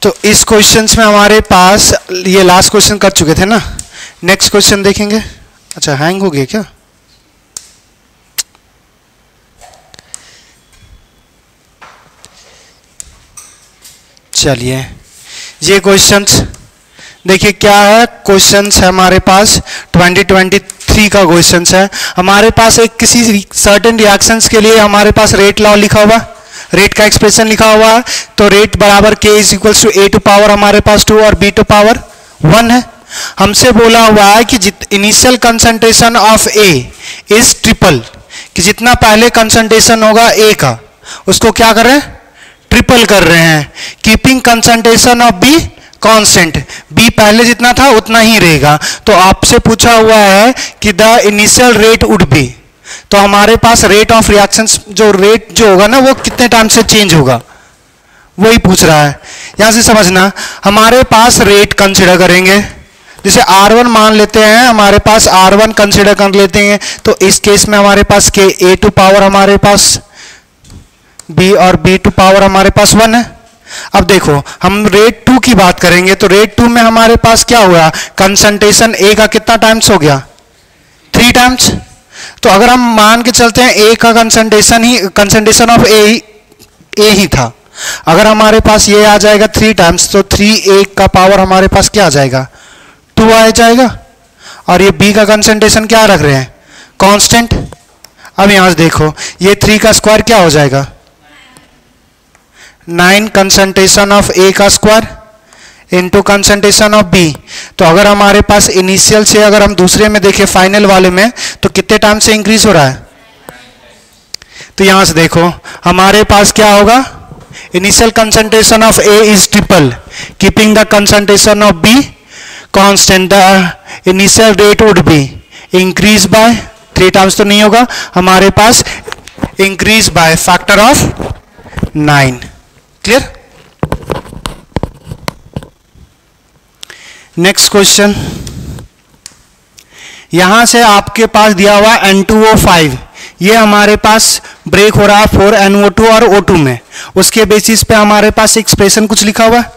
तो इस क्वेश्चन में हमारे पास ये लास्ट क्वेश्चन कर चुके थे ना, नेक्स्ट क्वेश्चन देखेंगे। अच्छा हैंग हो गया क्या? चलिए ये क्वेश्चंस देखिए क्या है। क्वेश्चंस है हमारे पास 2023 का क्वेश्चंस है। हमारे पास एक किसी सर्टेन रिएक्शंस के लिए हमारे पास रेट लॉ लिखा हुआ, रेट का एक्सप्रेशन लिखा हुआ है। तो रेट बराबर k is equals to a to power हमारे पास 2 और b टू पावर 1 है। हमसे बोला हुआ है कि initial concentration of a is triple, कि जितना पहले कंसंट्रेशन होगा a का उसको क्या कर रहे हैं, ट्रिपल कर रहे हैं। Keeping concentration of b constant, b पहले जितना था उतना ही रहेगा। तो आपसे पूछा हुआ है कि the initial rate would B, तो हमारे पास रेट ऑफ रिएक्शंस जो रेट जो होगा ना वो कितने टाइम से चेंज होगा वही पूछ रहा है। यहां से समझना, हमारे पास रेट कंसिडर करेंगे, जैसे R1 मान लेते हैं, हमारे पास R1 कंसिडर कर लेते हैं। तो इस केस में हमारे पास k a टू पावर हमारे पास b और b टू पावर हमारे पास 1 है। अब देखो हम रेट 2 की बात करेंगे, तो रेट 2 में हमारे पास क्या हुआ, कंसंट्रेशन a का कितना टाइम्स हो गया, 3 टाइम्स। तो अगर हम मान के चलते हैं a का कंसंट्रेशन ऑफ a ही था, अगर हमारे पास ये आ जाएगा 3 टाइम्स, तो 3a का पावर हमारे पास क्या आ जाएगा, 2 आ जाएगा। और ये b का कंसंट्रेशन क्या रख रहे हैं, कांस्टेंट। अब यहां से देखो ये 3 का स्क्वायर क्या हो जाएगा, 9 कंसंट्रेशन ऑफ a का square into concentration of b। तो अगर हमारे पास इनिशियल से अगर हम दूसरे में देखें फाइनल वाले में, तो कितने टाइम से इंक्रीज हो रहा है। तो यहां से देखो हमारे पास क्या होगा, initial concentration of a is triple, keeping the concentration of b constant, the initial rate would be increase by 3 times, तो नहीं होगा, हमारे पास increase by factor of 9। Clear. Next question, यहां से आपके पास दिया हुआ N2O5, ये हमारे पास ब्रेक हो रहा है 4NO2 और O2 में, उसके बेसिस पे हमारे पास एक्सप्रेशन कुछ लिखा हुआ है।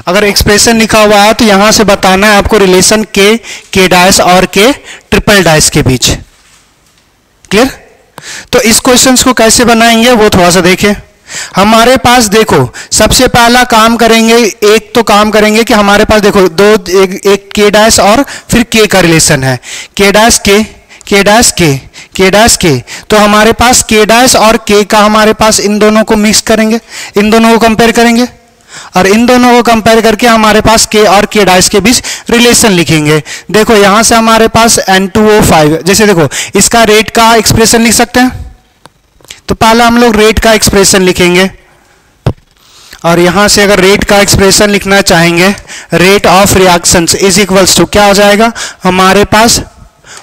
अगर एक्सप्रेशन लिखा हुआ है तो यहां से बताना है आपको रिलेशन K डैश और K ट्रिपल डैश के बीच। क्लियर। तो इस क्वेश्चन को कैसे बनाएंगे वो थोड़ा सा देखें। हमारे पास देखो सबसे पहला काम करेंगे, एक तो काम करेंगे कि हमारे पास देखो एक K डैश और फिर K का रिलेशन है, K डैश K, तो हमारे पास K डैश और K का हमारे पास इन दोनों को मिक्स करेंगे, इन दोनों को कंपेयर करेंगे, और इन दोनों को कंपेयर करके हमारे पास K और K डैश के बीच रिलेशन लिखेंगे। देखो यहां से हमारे पास N2O5, जैसे देखो इसका रेट का एक्सप्रेशन लिख सकते हैं, तो पहला हम लोग रेट का एक्सप्रेशन लिखेंगे, और यहां से अगर रेट का एक्सप्रेशन लिखना चाहेंगे, rate of reactions is equals to क्या हो जाएगा हमारे पास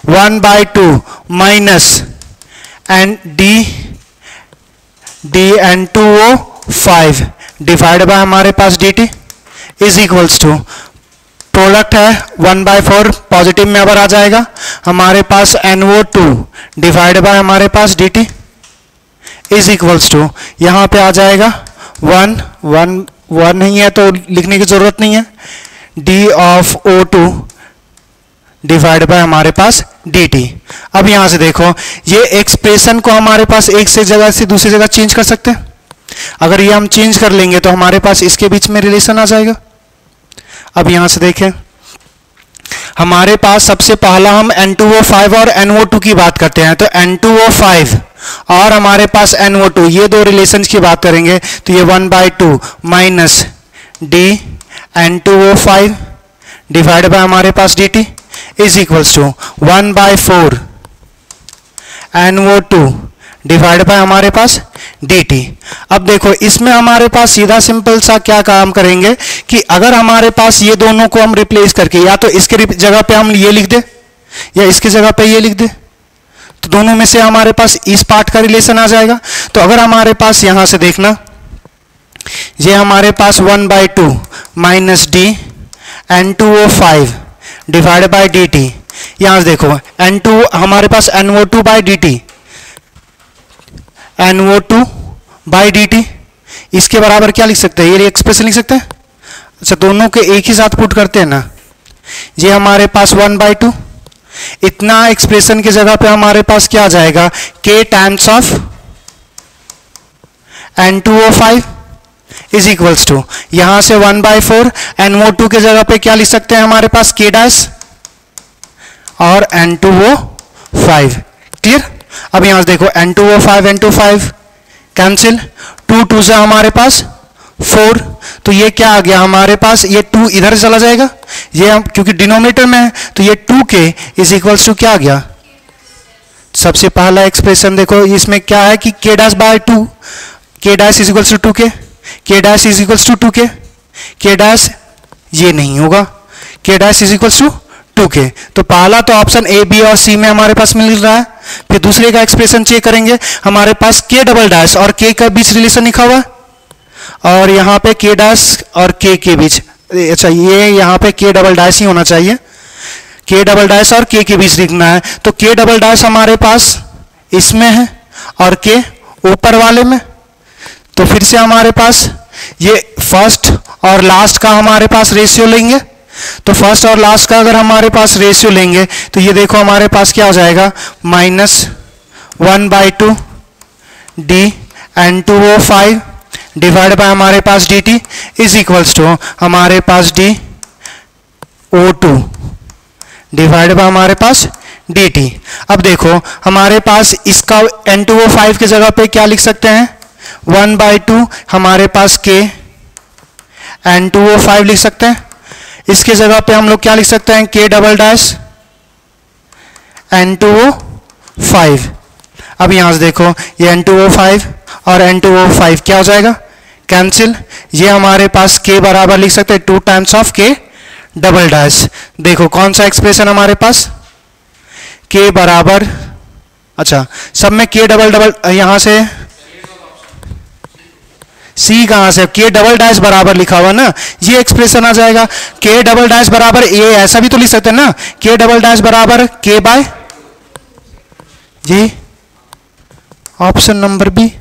1/2 माइनस N2O5 डिवाइड बाय हमारे पास dt is equals to, product है 1/4 पॉजिटिव में अगर आ जाएगा, हमारे पास NO2 डिवाइड बाय हमारे पास dt इज इक्वल्स टू, यहां पे आ जाएगा 1 नहीं है तो लिखने की जरूरत नहीं है, d of O2 divide by हमारे पास dt। अब यहां से देखो ये एक्सप्रेशन को हमारे पास एक से जगह से दूसरी जगह चेंज कर सकते हैं। अगर ये हम चेंज कर लेंगे तो हमारे पास इसके बीच में रिलेशन आ जाएगा। अब यहां से देखें हमारे पास सबसे पहला हम N2O5 और NO2 की बात करते हैं, तो N2O5 और हमारे पास NO2 ये दो रिलेशंस की बात करेंगे, तो ये 1/2 minus d N2O5 divide by हमारे पास dt is equals to 1/4 NO2 divide by हमारे पास dt। अब देखो इसमें हमारे पास सीधा सिंपल सा क्या काम करेंगे कि अगर हमारे पास ये दोनों को हम रिप्लेस करके या तो इसके जगह पे हम ये लिख दे या इसके जगह पे ये लिख दे, तो दोनों में से हमारे पास इस पार्ट का रिलेशन आ जाएगा। तो अगर हमारे पास यहां से देखना ये हमारे पास 1/2 minus d N2O5 divide by dt, यहां से देखो N2 हमारे पास NO2 by dt, NO2 by dt, इसके बराबर क्या लिख सकते हैं, ये एक्सप्रेशन लिख सकते हैं अच्छा, दोनों के एक ही साथ पुट करते हैं ना, ये हमारे पास 1/2, इतना एक्सप्रेशन की जगह पे हमारे पास क्या आ जाएगा, k times of N2O5 is equals to, यहां से 1/4 NO2 के जगह पे क्या लिख सकते हैं हमारे पास k डैश और N2O5। क्लियर? अब यहां से देखो N2O5 N2O5 कैंसिल, 2 2 से हमारे पास 4, तो ये क्या आ गया हमारे पास, ये 2 इधर चला जाएगा, ये हम क्योंकि डिनोमिनेटर में है तो ये 2k इज इक्वल्स टू क्या आ गया, सबसे पहला एक्सप्रेशन देखो इसमें क्या है कि k dash by 2, k dash is equals to 2k, k dash is equals to 2k, k dash ये नहीं होगा, k dash is equals to 2k। तो पहला तो ऑप्शन ए बी और सी में हमारे पास मिल रहा है। फिर दूसरे का एक्सप्रेशन चेक करेंगे, हमारे पास k डबल डैश और k का बीच रिलेशन लिखा हुआ है और यहाँ पे k डैश और k के बीच, अच्छा ये यहाँ पे k डबल डैश ही होना चाहिए, k डबल डैश और k के बीच लिखना है। तो k डबल डैश हमारे पास इसमें है और k ऊपर वाले में, तो फिर से हमारे पास ये फर्स्ट और लास्ट का हमारे पास रेशियो लेंगे, तो फर्स्ट और लास्ट का अगर हमारे पास रेशियो लेंगे तो ये देखो हमारे पास क्या हो जाएगा, -1/2 d N2O5 डिवाइड बाय हमारे पास dt इज इक्वल्स टू हमारे पास DO2 डिवाइड बाय हमारे पास dt। अब देखो हमारे पास इसका N2O5 की जगह पे क्या लिख सकते हैं, 1/2 हमारे पास k N2O5 लिख सकते हैं, इसके जगह पे हम लोग क्या लिख सकते हैं, k डबल डैश N2O5। अब यहां से देखो ये N2O5 और N2O5 क्या हो जाएगा, कैंसिल, ये हमारे पास k बराबर लिख सकते हैं 2 times of k double dash. देखो कौन सा एक्सप्रेशन हमारे पास, k बराबर, अच्छा सब में k डबल डबल, यहां से c कहां से, k डबल डैश बराबर लिखा हुआ ना, ये एक्सप्रेशन आ जाएगा, k डबल डैश बराबर a, ऐसा भी तो लिख सकते हैं ना, k डबल डैश बराबर k बाय, जी ऑप्शन नंबर बी।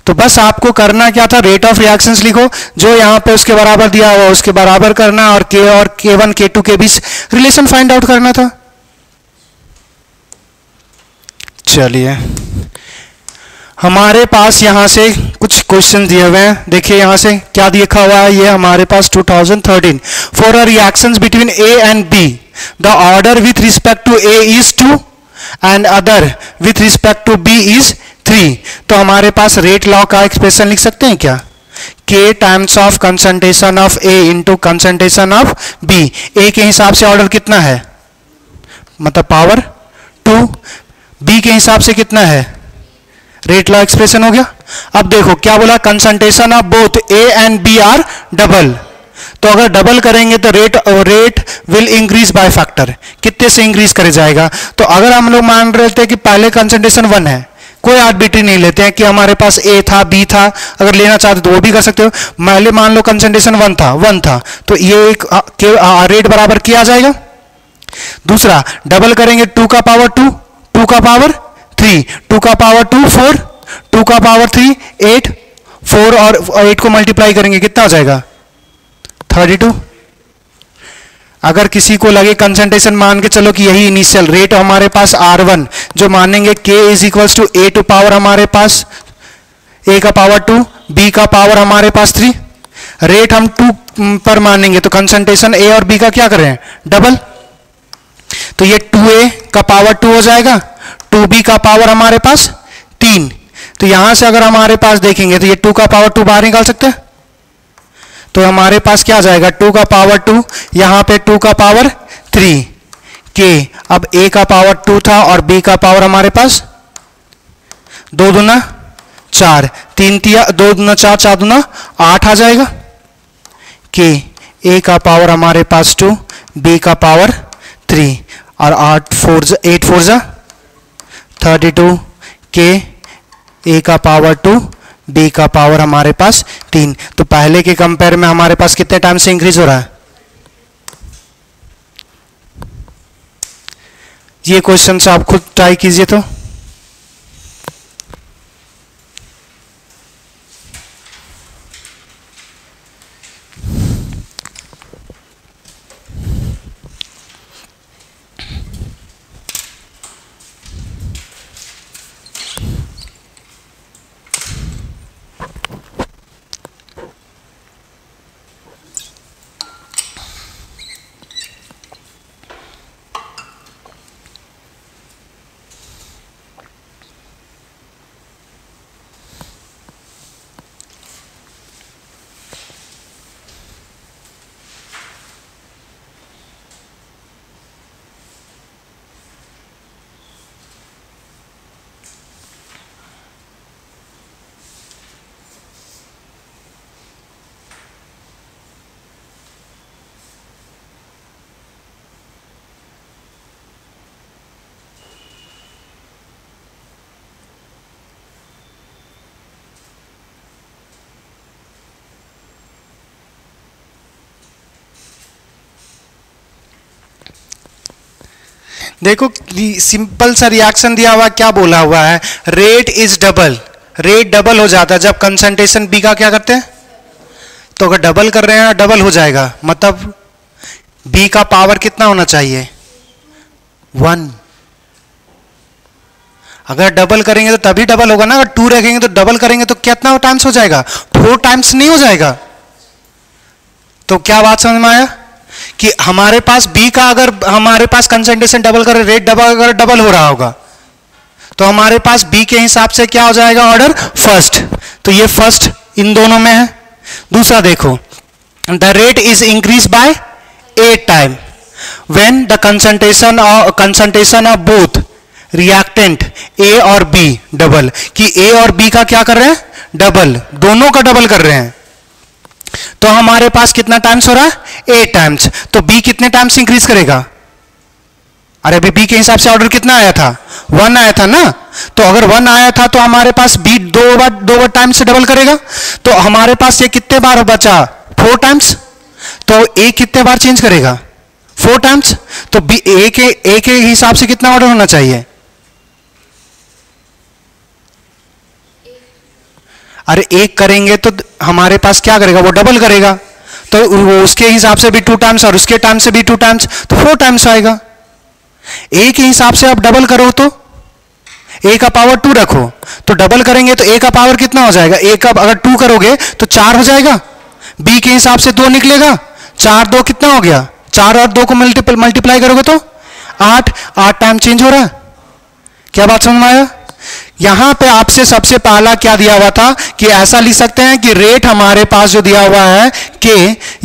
तो बस आपको करना क्या था, रेट ऑफ रिएक्शंस लिखो, जो यहां पे उसके बराबर दिया हुआ उसके बराबर करना और k और k1 k2 के बीच रिलेशन फाइंड आउट करना था। चलिए हमारे पास यहां से कुछ क्वेश्चन दिए हुए हैं, देखिए यहां से क्या लिखा हुआ है, ये हमारे पास 2013 for a reactions between a and b the order with respect to a is 2 and other with respect to b is 3। तो हमारे पास रेट लॉ का एक्सप्रेशन लिख सकते हैं क्या, k times of concentration of a into concentration of b, a के हिसाब से ऑर्डर कितना है, मतलब पावर 2, b के हिसाब से कितना है, रेट लॉ एक्सप्रेशन हो गया। अब देखो क्या बोला, concentration of both a and b are double, तो अगर डबल करेंगे तो rate will increase by factor, कितने से इंक्रीज करे जाएगा। तो अगर हम लोग मान रहे थे कि पहले कंसंट्रेशन 1 है, कोई आर्बिट्री नहीं लेते हैं कि हमारे पास a था b था, अगर लेना चाहते तो वो भी कर सकते हो, पहले मान लो कंसंट्रेशन 1 था, तो ये एक रेट बराबर किया आ जाएगा। दूसरा डबल करेंगे 2 का पावर 2, 2 का पावर 3, 2 का पावर 2 4, 2 का पावर 3 8, 4 और 8 को मल्टीप्लाई करेंगे कितना हो जाएगा 32। अगर किसी को लगे कंसंट्रेशन मान के चलो कि यही इनिशियल रेट हमारे पास R1, जो मानेंगे k is equals to a to power हमारे पास a का पावर 2, b का पावर हमारे पास 3, रेट हम 2 पर मानेंगे तो कंसंट्रेशन a और b का क्या करें डबल, तो ये 2a का पावर 2 हो जाएगा, 2b का पावर हमारे पास 3। तो यहां से अगर हमारे पास देखेंगे तो ये 2 का पावर 2 बाहर निकाल सकते हैं, तो हमारे पास क्या आ जाएगा 2 का पावर 2, यहां पे 2 का पावर 3 k, अब a का पावर 2 था और b का पावर हमारे पास 2 दूना 4, 3 तिया 2 दूना 4, 4 दूना 8 आ जाएगा k, a का पावर हमारे पास 2, b का पावर 3 और 8 4 जा 32 k, a का पावर 2, b का पावर हमारे पास 3। तो पहले के कंपेयर में हमारे पास कितने टाइम से इंक्रीज हो रहा है, ये क्वेश्चन से आप खुद ट्राई कीजिए। तो देखो सिंपल सा रिएक्शन दिया हुआ, क्या बोला हुआ है, rate is double, rate double हो जाता है जब कंसंट्रेशन बी का क्या करते हैं, तो अगर डबल कर रहे हैं डबल हो जाएगा, मतलब बी का पावर कितना होना चाहिए, 1। अगर डबल करेंगे तो तभी डबल होगा ना, अगर 2 रखेंगे तो डबल करेंगे तो कितना टाइम्स हो जाएगा, 4 टाइम्स नहीं हो जाएगा। तो क्या बात समझ में आया कि हमारे पास बी का अगर हमारे पास कंसंट्रेशन डबल करे, रेट डबल अगर डबल हो रहा होगा तो हमारे पास बी के हिसाब से क्या हो जाएगा, ऑर्डर फर्स्ट। तो ये फर्स्ट इन दोनों में है। दूसरा देखो, the rate is increase by 8 time when the concentration of both reactant A और बी डबल, कि ए और बी का क्या कर रहे हैं, डबल, दोनों का डबल कर रहे हैं। तो हमारे पास कितना टाइम्स हो रहा है, 8 टाइम्स। तो बी कितने टाइम्स इंक्रीज करेगा, अरे अभी बी के हिसाब से ऑर्डर कितना आया था, 1 आया था ना, तो अगर 1 आया था तो हमारे पास बी दो बार टाइम्स से डबल करेगा, तो हमारे पास ये कितने बार बचा, 4 टाइम्स। तो ए कितने बार चेंज करेगा, 4 टाइम्स। तो बी ए के हिसाब से कितना ऑर्डर होना चाहिए, अरे एक करेंगे तो हमारे पास क्या करेगा, वो डबल करेगा, तो वो उसके हिसाब से भी 2 टाइम्स और उसके टाइम से भी 2 टाइम्स, तो 4 टाइम्स आएगा। ए के हिसाब से आप डबल करो तो ए का पावर 2 रखो, तो डबल करेंगे तो ए का पावर कितना हो जाएगा, ए का अगर 2 करोगे तो 4 हो जाएगा, बी के हिसाब से 2 निकलेगा, 4 2 कितना हो गया, 4 और 2 को मल्टीप्लाई करोगे तो 8 टाइम चेंज हो रहा है। क्या बात समझ में आया। यहां पे आपसे सबसे पहला क्या दिया हुआ था कि ऐसा लिख सकते हैं कि रेट हमारे पास जो दिया हुआ है कि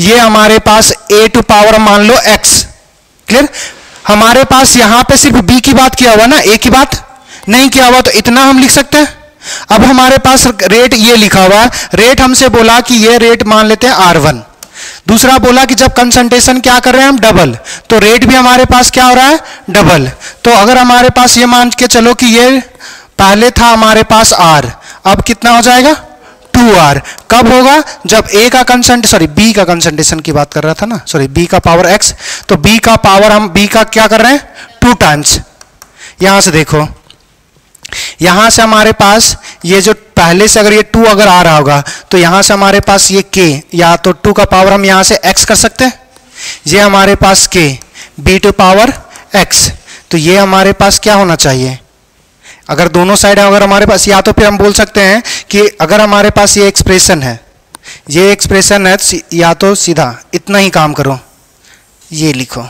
ये हमारे पास ए टू पावर मान लो x, क्लियर। हमारे पास यहां पे सिर्फ b की बात किया हुआ ना, a की बात नहीं किया हुआ, तो इतना हम लिख सकते हैं। अब हमारे पास रेट ये लिखा हुआ है, रेट हमसे बोला कि ये रेट मान लेते हैं R1। दूसरा बोला कि जब कंसंट्रेशन क्या कर रहे हैं हम, डबल, तो रेट भी हमारे पास क्या हो रहा है, डबल। तो अगर हमारे पास ये मान के चलो कि ये पहले था हमारे पास R, अब कितना हो जाएगा, 2R। कब होगा, जब A का B का कंसंट्रेशन की बात कर रहा था ना, B का पावर x, तो B का पावर हम B का क्या कर रहे हैं, 2 टाइम्स। यहां से देखो, यहां से हमारे पास ये जो पहले से अगर ये 2 अगर आ रहा होगा तो यहां से हमारे पास ये k, या तो 2 का पावर हम यहां से x कर सकते हैं, ये हमारे पास k b to power x, तो ये हमारे पास क्या होना चाहिए, अगर दोनों साइड है अगर हमारे पास, या तो फिर हम बोल सकते हैं कि अगर हमारे पास ये एक्सप्रेशन है, ये एक्सप्रेशन है, या तो सीधा इतना ही काम करो, ये लिखो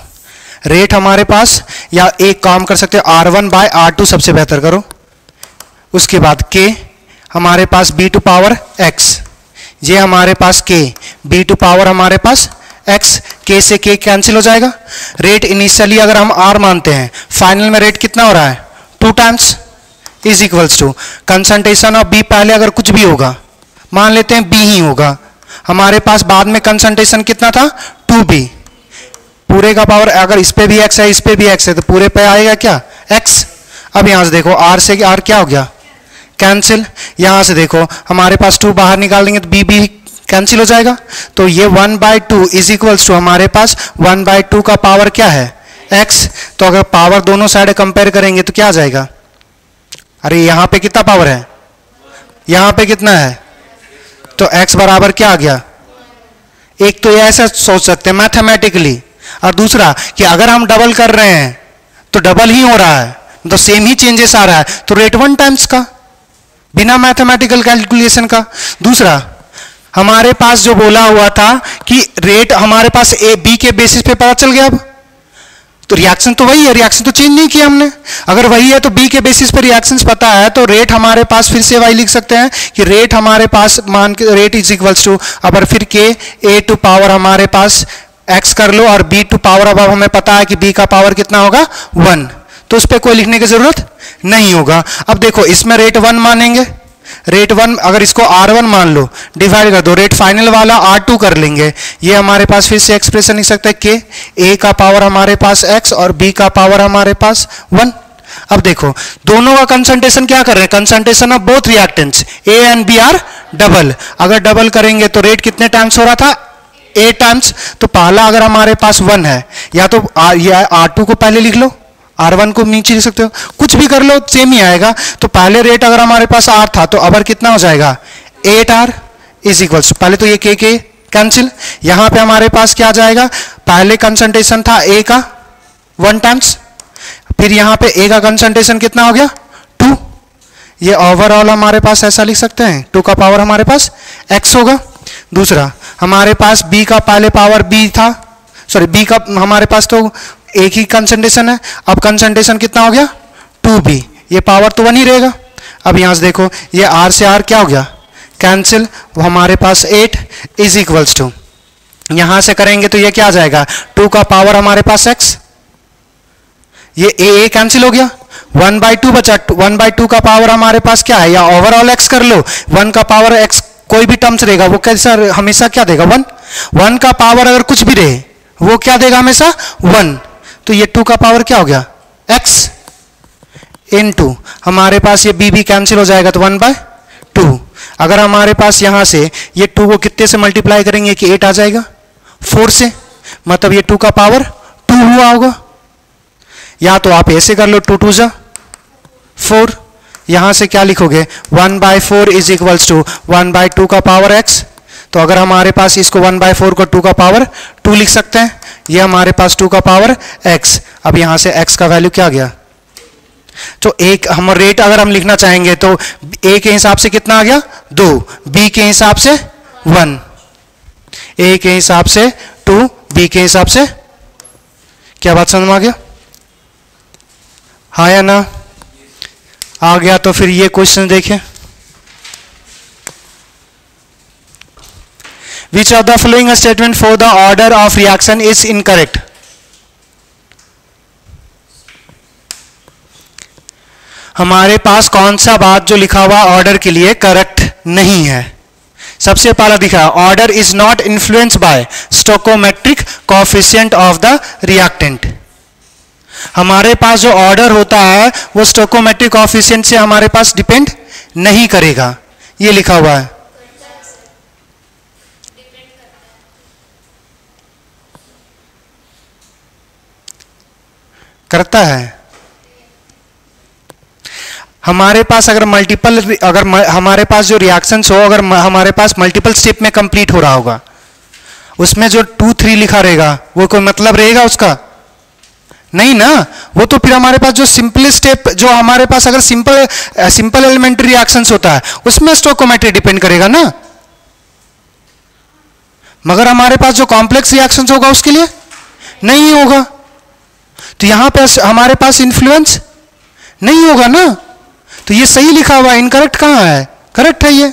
रेट हमारे पास, या एक काम कर सकते हो R1 बाय R2 सबसे बेहतर करो, उसके बाद k हमारे पास b टू पावर x, ये हमारे पास k b टू पावर हमारे पास x, k से k कैंसिल हो जाएगा। रेट इनिशियली अगर हम r मानते हैं, फाइनल में रेट कितना हो रहा है, 2 times is equals to concentration of b, पहले अगर कुछ भी होगा मान लेते हैं b ही होगा, हमारे पास बाद में कंसंट्रेशन कितना था, 2b, पूरे का पावर अगर इस पे भी x है इस पे भी x है तो पूरे पे आएगा क्या, x। अब यहां से देखो r से r क्या हो गया, कैंसिल। यहां से देखो हमारे पास 2 बाहर निकाल देंगे तो b भी कैंसिल हो जाएगा, तो ये 1/2 इज इक्वल्स टू हमारे पास 1/2 का पावर क्या है, x। तो अगर पावर दोनों साइड कंपेयर करेंगे तो क्या आ जाएगा, अरे यहां पे कितना पावर है, यहां पे कितना है, तो x बराबर क्या आ गया। एक तो ये ऐसा सोच सकते हैं मैथमेटिकली, और दूसरा कि अगर हम डबल कर रहे हैं तो डबल ही हो रहा है, तो सेम ही चेंजेस आ रहा है, तो रेट 1 टाइम्स का बिना मैथमेटिकल कैलकुलेशन का। दूसरा हमारे पास जो बोला हुआ था कि रेट हमारे पास ए बी के बेसिस पे पता चल गया, अब तो रिएक्शन तो वही है, रिएक्शन तो चेंज नहीं किया हमने। अगर वही है तो बी के बेसिस पे रिएक्शंस पता है, तो रेट हमारे पास फिर से वही लिख सकते हैं कि रेट हमारे पास मान के रेट इज इक्वल्स टू, अब फिर के ए टू पावर हमारे पास x कर लो, और b टू पावर अब हमें पता है कि b का पावर कितना होगा 1, तो उस पर कोई लिखने की जरूरत नहीं होगा। अब देखो इसमें रेट 1 मानेंगे, रेट 1 अगर इसको R1 मान लो, डिवाइड कर दो, रेट फाइनल वाला R2 कर लेंगे, ये हमारे पास फिर से एक्सप्रेशन लिख सकते हैं कि A का पावर हमारे पास x और B का पावर हमारे पास 1। अब देखो दोनों का कंसंट्रेशन क्या कर रहे हैं, concentration of both reactants A and B are double, अगर डबल करेंगे तो रेट कितने टाइम्स हो रहा था, 8 टाइम्स। तो पहला अगर हमारे पास 1 है, या तो ये R2 को पहले लिख लो, R1 को नीचे लिख सकते हो, कुछ भी कर लो सेम ही आएगा। तो पहले रेट अगर हमारे पास R था तो अबर कितना हो जाएगा 8R इज इक्वल्स, पहले तो ये के कैंसिल, यहां पे हमारे पास क्या आ जाएगा, पहले कंसंट्रेशन था A का 1 टाइम्स, फिर यहां पे A का कंसंट्रेशन कितना हो गया 2, ये ओवरऑल हमारे पास ऐसा लिख सकते हैं 2 का पावर हमारे पास x होगा। दूसरा हमारे पास B का पहले पावर B था, सॉरी B का हमारे पास तो एक ही कंसंट्रेशन है, अब कंसंट्रेशन कितना हो गया 2B, ये पावर तो 1 ही रहेगा। अब यहां से देखो ये R से R क्या हो गया कैंसिल, वो हमारे पास 8 इज इक्वल्स टू, यहां से करेंगे तो ये क्या आ जाएगा 2 का पावर हमारे पास x, ये a कैंसिल हो गया, 1/2 बचा, 1/2 का पावर हमारे पास क्या है, या ओवरऑल x कर लो, 1 का पावर x कोई भी टर्म्स रहेगा वो कैसा हमेशा क्या देगा 1, 1 का पावर अगर कुछ भी रहे वो क्या देगा हमेशा 1, तो ये 2 का पावर क्या हो गया x इनटू हमारे पास ये b भी कैंसिल हो जाएगा तो 1/2, अगर हमारे पास यहां से ये 2 को कितने से मल्टीप्लाई करेंगे कि 8 आ जाएगा 4 से, मतलब ये 2 का पावर 2 हुआ होगा, या तो आप ऐसे कर लो 2 2 जा 4, यहां से क्या लिखोगे 1/4 इज इक्वल्स टू 1/2 का पावर x, तो अगर हमारे पास इसको 1/4 को 2 का पावर 2 लिख सकते हैं, ये हमारे पास 2 का पावर x, अब यहां से x का वैल्यू क्या गया, तो एक हम रेट अगर हम लिखना चाहेंगे तो a के हिसाब से कितना आ गया 2, b के हिसाब से 1, a के हिसाब से 2, b के हिसाब से, क्या बात समझ में आ गया, हाँ या ना, आ गया। तो फिर ये क्वेश्चन देखिए, which of the following statement for the order of reaction is incorrect, हमारे पास कौन सा बात जो लिखा हुआ ऑर्डर के लिए करेक्ट नहीं है। सबसे पहला दिखा order is not influence by stoichiometric coefficient of the reactant, हमारे पास जो ऑर्डर होता है वो स्टोकोमेट्रिक कोएफिशिएंट से हमारे पास डिपेंड नहीं करेगा, ये लिखा हुआ है। करता है, हमारे पास अगर मल्टीपल, अगर हमारे पास जो रिएक्शंस हो, अगर हमारे पास मल्टीपल स्टेप में कंप्लीट हो रहा होगा, उसमें जो 2 3 लिखा रहेगा वो कोई मतलब रहेगा उसका नहीं ना, वो तो फिर हमारे पास जो सिंपल स्टेप, जो हमारे पास अगर सिंपल एलिमेंट्री रिएक्शंस होता है उसमें स्टोकोमेट्री डिपेंड करेगा ना, मगर हमारे पास जो कॉम्प्लेक्स रिएक्शंस होगा उसके लिए नहीं होगा, तो यहां पे हमारे पास इन्फ्लुएंस नहीं होगा ना, तो ये सही लिखा हुआ है, इनकरेक्ट कहां है, करेक्ट है ये।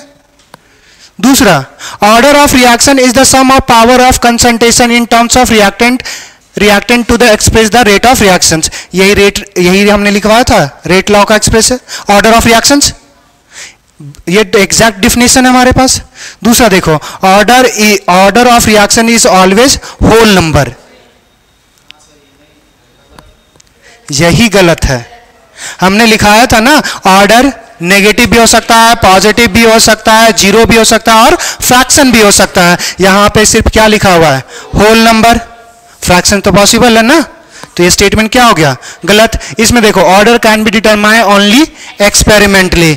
दूसरा order of reaction is the sum of power of concentration in terms of reactant to the express the rate of reactions, यही हमने लिखवाया था, रेट लॉ का एक्सप्रेस है ऑर्डर ऑफ रिएक्शंस, ये एग्जैक्ट डिफिनेशन है हमारे पास। दूसरा देखो order of reaction is always whole number, यही गलत है, हमने लिखाया था ना ऑर्डर नेगेटिव भी हो सकता है, पॉजिटिव भी हो सकता है, जीरो भी हो सकता है और फ्रैक्शन भी हो सकता है, यहां पे सिर्फ क्या लिखा हुआ है होल नंबर, फ्रैक्शन तो पॉसिबल है ना, तो ये स्टेटमेंट क्या हो गया गलत। इसमें देखो order can be determine only experimentally,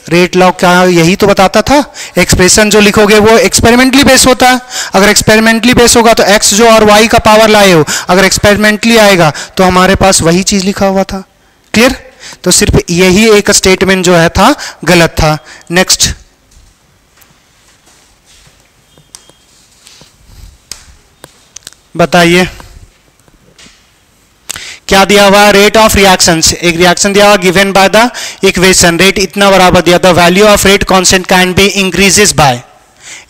rate law क्या यही तो बताता था, एक्सप्रेशन जो लिखोगे वो एक्सपेरिमेंटली बेस होता है, अगर एक्सपेरिमेंटली बेस होगा तो एक्स जो और वाई का पावर लाए हो, अगर एक्सपेरिमेंटली आएगा तो हमारे पास वही चीज लिखा हुआ था, क्लियर। तो सिर्फ यही एक स्टेटमेंट जो है था गलत था। नेक्स्ट बताइए क्या दिया हुआ, रेट ऑफ रिएक्शंस, एक रिएक्शन दिया हुआ given by the equation, rate इतना बराबर दिया, the value of rate constant can be increases by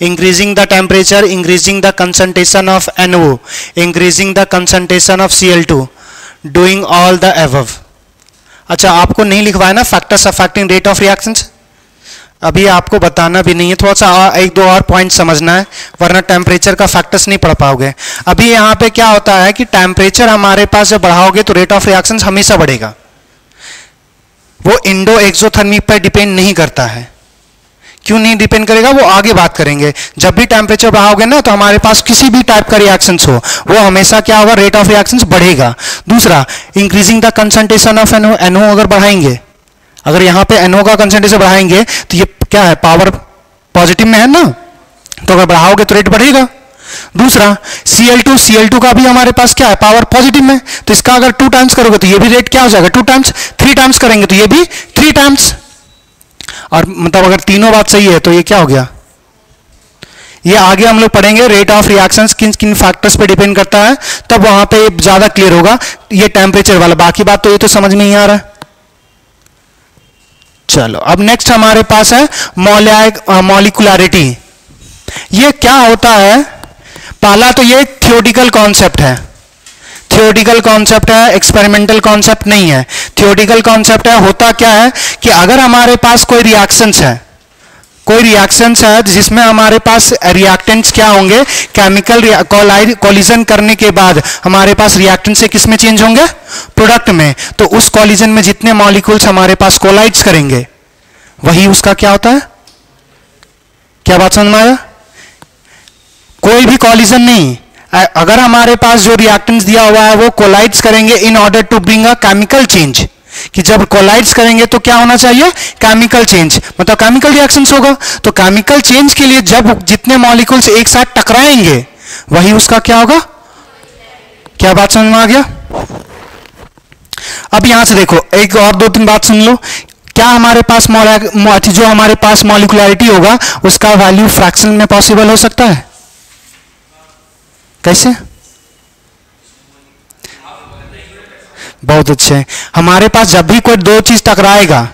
increasing the temperature, increasing the concentration of NO, increasing the concentration of Cl2, doing all the above। अच्छा आपको नहीं लिखवाया ना factors affecting rate of reactions, अभी आपको बताना भी नहीं है, थोड़ा सा एक दो और पॉइंट समझना है वरना टेम्परेचर का फैक्टर्स नहीं पढ़ पाओगे। अभी यहाँ पे क्या होता है कि टेम्परेचर हमारे पास जब बढ़ाओगे तो रेट ऑफ रिएक्शंस हमेशा बढ़ेगा, वो इंडो एक्सोथर्मिक पर डिपेंड नहीं करता है, क्यों नहीं डिपेंड करेगा, वो आगे बात करेंगे। जब भी टेम्परेचर बढ़ाओगे ना, तो हमारे पास किसी भी टाइप का रिएक्शंस हो, वो हमेशा क्या होगा, रेट ऑफ रिएक्शंस बढ़ेगा। दूसरा, increasing the concentration of NO, NO अगर बढ़ाएंगे, अगर यहाँ पे NO का कंसंट्रेशन बढ़ाएंगे तो ये क्या है, पावर पॉजिटिव में है ना, तो अगर बढ़ाओगे तो रेट बढ़ेगा। दूसरा, Cl2 का भी हमारे पास क्या है, पावर पॉजिटिव में, तो इसका अगर 2 टाइम्स करोगे तो ये भी रेट क्या हो जाएगा, 2 टाइम्स। 3 टाइम्स करेंगे तो ये भी 3 टाइम्स। और मतलब अगर तीनों बात सही है तो ये क्या हो गया, ये आगे हम लोग पढ़ेंगे रेट ऑफ रिएक्शंस किन किन फैक्टर्स पे डिपेंड करता है, तब वहां पे ज्यादा क्लियर होगा ये टेम्परेचर वाला। बाकी बात तो ये तो समझ में ही आ रहा है। चलो अब नेक्स्ट हमारे पास है मॉलिक्यूलरिटी। ये क्या होता है, पहला तो ये थियोरेटिकल कॉन्सेप्ट है, थियोरेटिकल कॉन्सेप्ट है, एक्सपेरिमेंटल कॉन्सेप्ट नहीं है। थियोरेटिकल कॉन्सेप्ट है, होता क्या है कि अगर हमारे पास कोई रिएक्शंस है, कोई रिएक्शंस है जिसमें हमारे पास रिएक्टेंट्स क्या होंगे, केमिकल कोलिजन करने के बाद हमारे पास रिएक्टेंट से किस में चेंज होंगे, प्रोडक्ट में। तो उस कोलिजन में जितने मॉलिक्यूल्स हमारे पास कोलाइड्स करेंगे वही उसका क्या होता है, क्या बात समझ में आया? कोई भी कोलिजन नहीं, अगर हमारे पास जो रिएक्टेंट्स दिया हुआ है वो कोलाइड्स करेंगे in order to bring a chemical change, कि जब कोलाइड्स करेंगे तो क्या होना चाहिए, केमिकल चेंज, मतलब केमिकल रिएक्शंस होगा। तो केमिकल चेंज के लिए जब जितने मॉलिक्यूल्स एक साथ टकराएंगे वही उसका क्या होगा, क्या बात समझ में आ गया? अब यहां से देखो, एक और 2-3 बात सुन लो। क्या हमारे पास जो हमारे पास मॉलिक्यूलरिटी होगा उसका वैल्यू फ्रैक्शन में पॉसिबल हो सकता है? कैसे? बहुत अच्छे। हमारे पास जब भी कोई 2 चीज टकराएगा,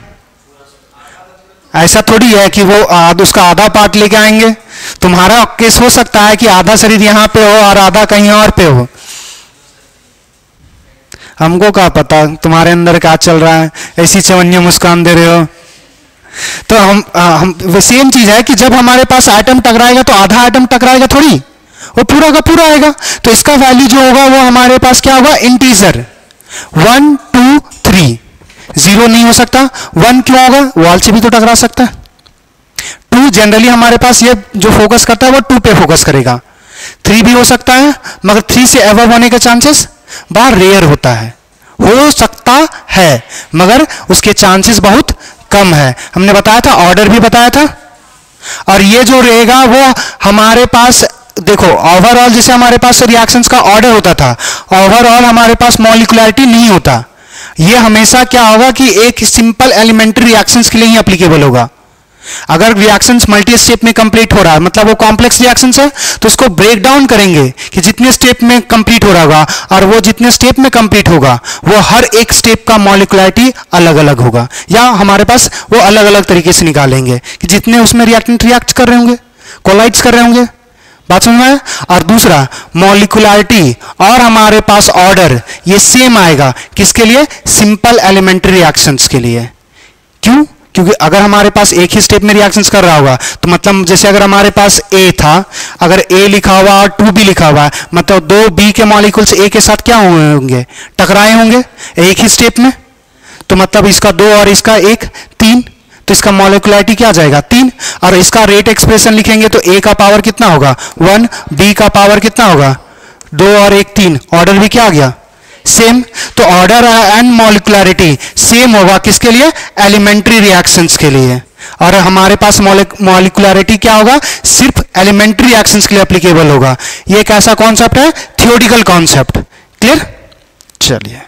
ऐसा थोड़ी है कि वो उसका आधा पार्ट लेके आएंगे। तुम्हारा केस हो सकता है कि आधा शरीर यहां पे हो और आधा कहीं और पे हो, हमको क्या पता तुम्हारे अंदर क्या चल रहा है, ऐसी चवन्नी मुस्कान दे रहे हो। तो हम सेम चीज है कि जब हमारे पास एटम टकराएगा तो आधा एटम टकराएगा थोड़ी, वो पूरा का पूरा आएगा। तो इसका वैल्यू जो होगा वो हमारे पास क्या होगा, इंटीजर 1 2 3, 0 नहीं हो सकता। 1 क्यों होगा, वॉल से भी तो टकरा सकता है। 2 जनरली हमारे पास ये जो फोकस करता है वो 2 पे फोकस करेगा। 3 भी हो सकता है, मगर 3 से एबव होने के चांसेस बहुत रेयर होता है, हो सकता है मगर उसके चांसेस बहुत कम है। हमने बताया था, ऑर्डर भी बताया था। और ये जो रहेगा वो हमारे पास देखो, ओवरऑल जैसे हमारे पास रिएक्शंस का ऑर्डर होता था, ओवरऑल हमारे पास मॉलिक्यूलरिटी नहीं होता। ये हमेशा क्या होगा कि एक सिंपल एलिमेंट्री रिएक्शंस के लिए ही एप्लीकेबल होगा। अगर रिएक्शंस मल्टी स्टेप में कंप्लीट हो रहा है, मतलब वो कॉम्प्लेक्स रिएक्शंस है, तो उसको ब्रेक डाउन करेंगे कि जितने स्टेप में कंप्लीट हो रहा होगा, और वो जितने स्टेप में कंप्लीट होगा वो हर एक स्टेप का मॉलिक्यूलरिटी अलग अलग होगा, या हमारे पास वो अलग अलग तरीके से निकालेंगे कि जितने उसमें रिएक्टेंट रिएक्ट कर रहे होंगे, कोलाइड्स कर रहे होंगे। बात समझ में आया? और दूसरा, मॉलिक्यूलरिटी और हमारे पास ऑर्डर ये सेम आएगा किसके लिए, सिंपल एलिमेंट्री रिएक्शंस के लिए। क्यों? क्योंकि अगर हमारे पास एक ही स्टेप में रिएक्शंस कर रहा होगा तो मतलब जैसे अगर हमारे पास A था, अगर A लिखा हुआ और 2B लिखा हुआ है, मतलब 2 B के मॉलिक्यूल्स A के साथ क्या होंगे, टकराए होंगे एक ही स्टेप में। तो मतलब इसका 2 और इसका 1 3, तो इसका मॉलिक्यूलरिटी क्या आ जाएगा 3। और इसका रेट एक्सप्रेशन लिखेंगे तो A का पावर कितना होगा 1, B का पावर कितना होगा 2 और 1 3, ऑर्डर भी क्या आ गया सेम। तो ऑर्डर एंड मॉलिक्यूलरिटी सेम होगा किसके लिए, एलिमेंट्री रिएक्शंस के लिए। और हमारे पास मॉलिक्यूलरिटी क्या होगा, सिर्फ एलिमेंट्री रिएक्शंस के लिए एप्लीकेबल होगा। ये एक ऐसा कॉन्सेप्ट है, थियोरेटिकल कॉन्सेप्ट। क्लियर? चलिए